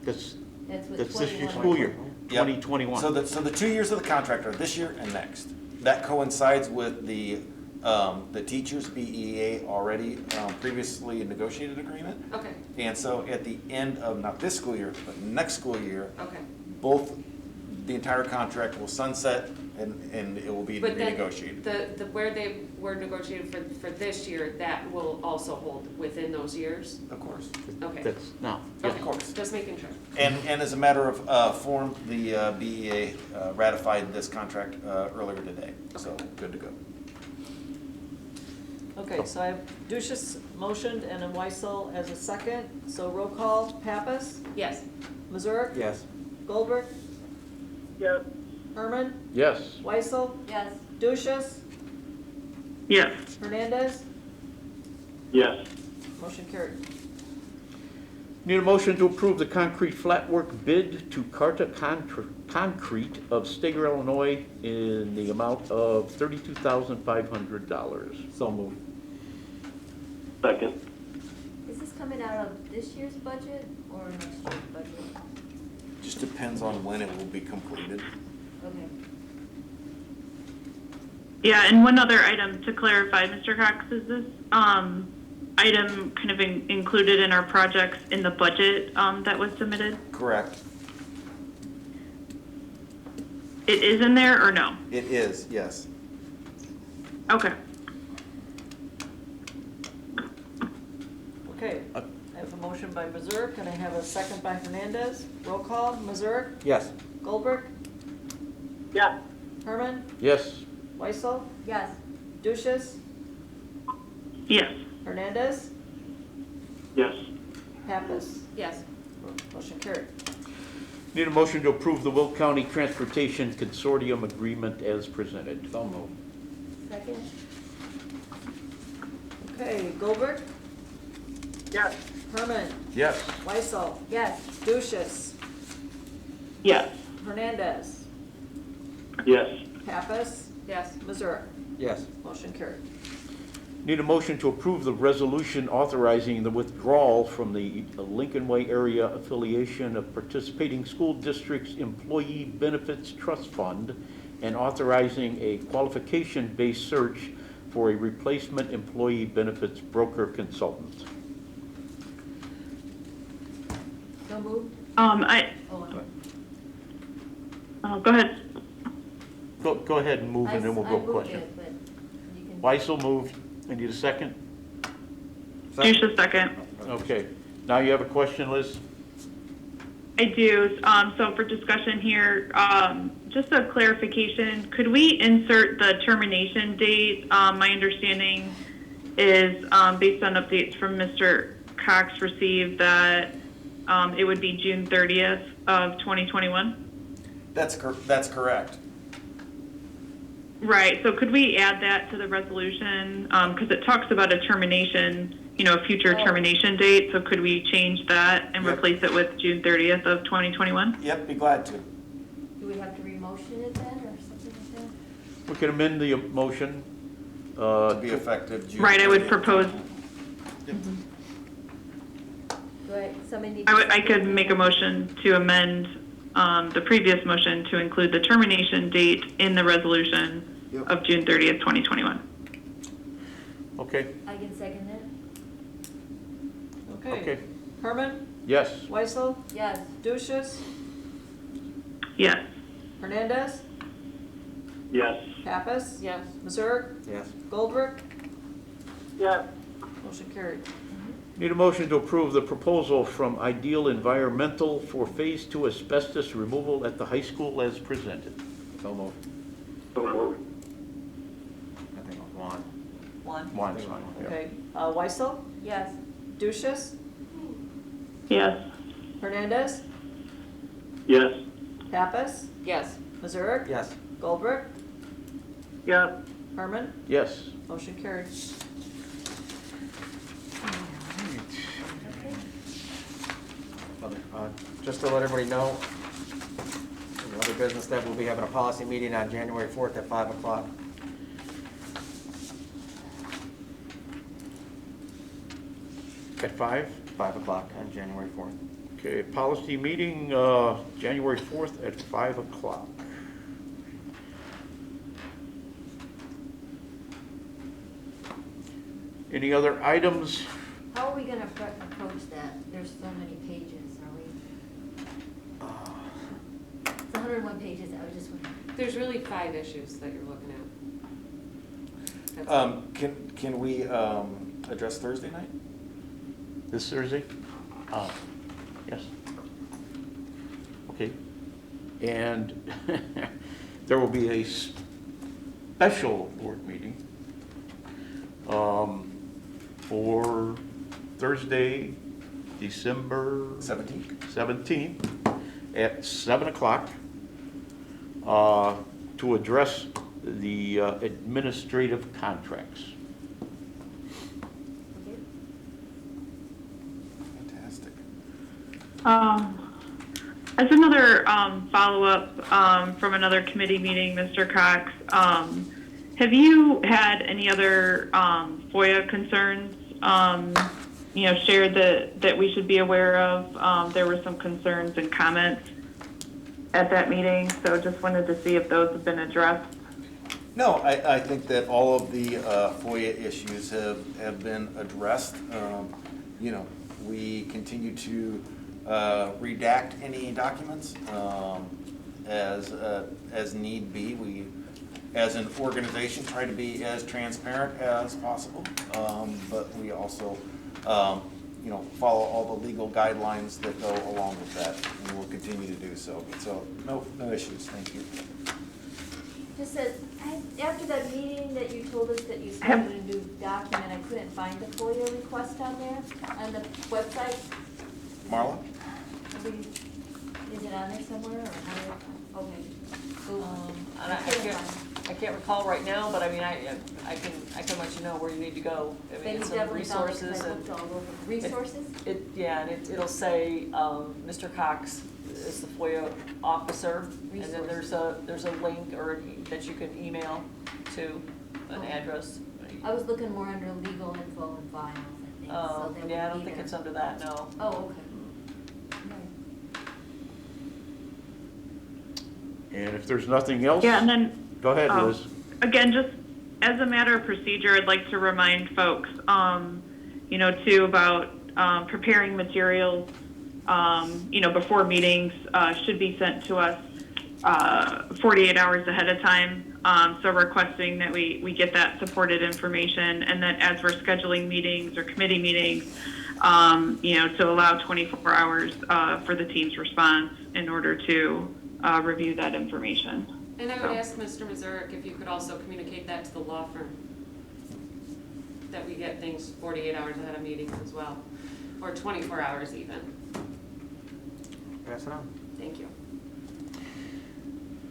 That's with this year's 21. school year, Yep. 2021. So the 2 years of the contract are this year and next. That coincides with the teachers' BEA already previously negotiated agreement. Okay, And so at the end of, not this school year, but next school year, okay. both, the entire contract will sunset and it will be But then renegotiated. the where they were negotiated for this year, that will also hold within those years? Of course. Okay. That's, no. Of course. Just making sure. And as a matter of form, the BEA ratified this contract earlier today, so good to go. Okay, so I have Duchess motioned and then Weissel as a second. So roll call, Pappas, Yes. Mazurk, Yes. Goldberg, Yes. Herman, Yes. Weissel, Yes. Duchess, Yes. Hernandez, Yes. motion carried. Need a motion to approve the concrete flat work bid to Carta Concrete of Steger, Illinois in the amount of $32,500. So moved. Second. Is this coming out of this year's budget or next year's budget? Just depends on when it will be completed. Okay. Yeah, and one other item to clarify, Mr. Cox, is this item kind of included in our projects in the budget that was submitted? Correct. It is in there or no? It is, yes. Okay. Okay, I have a motion by Mazurk and I have a second by Hernandez. Roll call, Mazurk, Yes. Goldberg, Yes. Herman, Yes. Weissel, Yes. Duchess, Yes. Hernandez, Yes. Pappas, Yes. motion carried. Need a motion to approve the Will County Transportation Consortium Agreement as presented. So moved. Second. Okay, Goldberg, Yes. Herman, Yes. Weissel, Yes. Duchess, Yes. Hernandez, Yes. Pappas, Yes. Mazurk, Yes. motion carried. Need a motion to approve the resolution authorizing the withdrawal from the Lincoln Way Area Affiliation of Participating School Districts Employee Benefits Trust Fund and authorizing a qualification-based search for a replacement employee benefits broker consultant. So moved. Go ahead. Go ahead and move and then we'll I go moved question. it, but you can. Weissel moved. I need a second? Duchess, second. Okay. Now you have a question, Liz? I do. So for discussion here, just a clarification, could we insert the termination date? My understanding is, based on updates from Mr. Cox received, that it would be June 30th of 2021? That's correct. Right, so could we add that to the resolution? Because it talks about a termination, a future termination date, so could we change that and Yep. replace it with June 30th of 2021? Yep, be glad to. Do we have to re-motion it then or something like that? We can amend the motion. To be effective June. Right, I would 30th. propose, Go ahead, somebody needs. I could make a motion to amend the previous motion to include the termination date in the resolution of June 30th, 2021. Okay. I can second it. Okay. Herman, Yes. Weissel, Yes. Duchess, Yes. Hernandez, Yes. Pappas, Yes. Mazurk, Yes. Goldberg, Yes. motion carried. Need a motion to approve the proposal from Ideal Environmental for Phase 2 asbestos removal at the high school as presented. So moved. So moved. I think it was Juan. One. One's fine, yeah. Okay, Weissel, Yes. Duchess, Yes. Hernandez, Yes. Pappas, Yes. Missouri, Yes. Goldberg, Yes. Herman, Yes. motion carried. Just to let everybody know, in other business, that we'll be having a policy meeting on January 4th at 5 o'clock. At 5? 5 o'clock on January 4th. Okay, policy meeting, January 4th at 5 o'clock. Any other items? How are we gonna approach that? There's so many pages, are we? It's 101 pages, I was just wondering. There's really 5 issues that you're looking at. Can we address Thursday night? This Thursday? Yes. Okay. And there will be a special board meeting for Thursday, December 17th at 7 o'clock to address the administrative contracts. Fantastic. As another follow-up from another committee meeting, Mr. Cox, have you had any other FOIA concerns, shared that we should be aware of? There were some concerns and comments at that meeting, so just wanted to see if those have been addressed. No, I think that all of the FOIA issues have been addressed. We continue to redact any documents as need be. We, as an organization, try to be as transparent as possible, but we also, follow all the legal guidelines that go along with that, and we'll continue to do so. So, no issues. Thank you. Just that, after that meeting that you told us that you started a new document, I couldn't find the FOIA request on there, on the website. Marla? Is it on there somewhere, or how, okay. And I can't recall right now, but I mean, I can let you know where you need to go. I mean, Then you it's some definitely found it, 'cause resources I and. looked all over. Resources? It'll say, Mr. Cox is the FOIA officer, and then there's a link that you can email to an address. I was looking more under legal info and files, I think, so they would Yeah, I don't be think there. it's under that, no. Oh, okay. And if there's nothing else? Yeah, and then. Go ahead, Liz. Again, just as a matter of procedure, I'd like to remind folks, too, about preparing materials, before meetings should be sent to us 48 hours ahead of time. So requesting that we get that supported information, and that as we're scheduling meetings or committee meetings, to allow 24 hours for the team's response in order to review that information. And I would ask Mr. Mazurek if you could also communicate that to the law firm, that we get things 48 hours ahead of meetings as well, or 24 hours even. Pass it on. Thank you.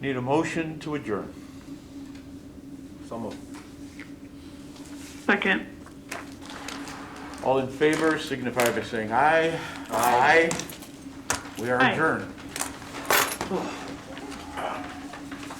Need a motion to adjourn. So moved. Second. All in favor signify by saying aye. Aye. We are Aye. adjourned.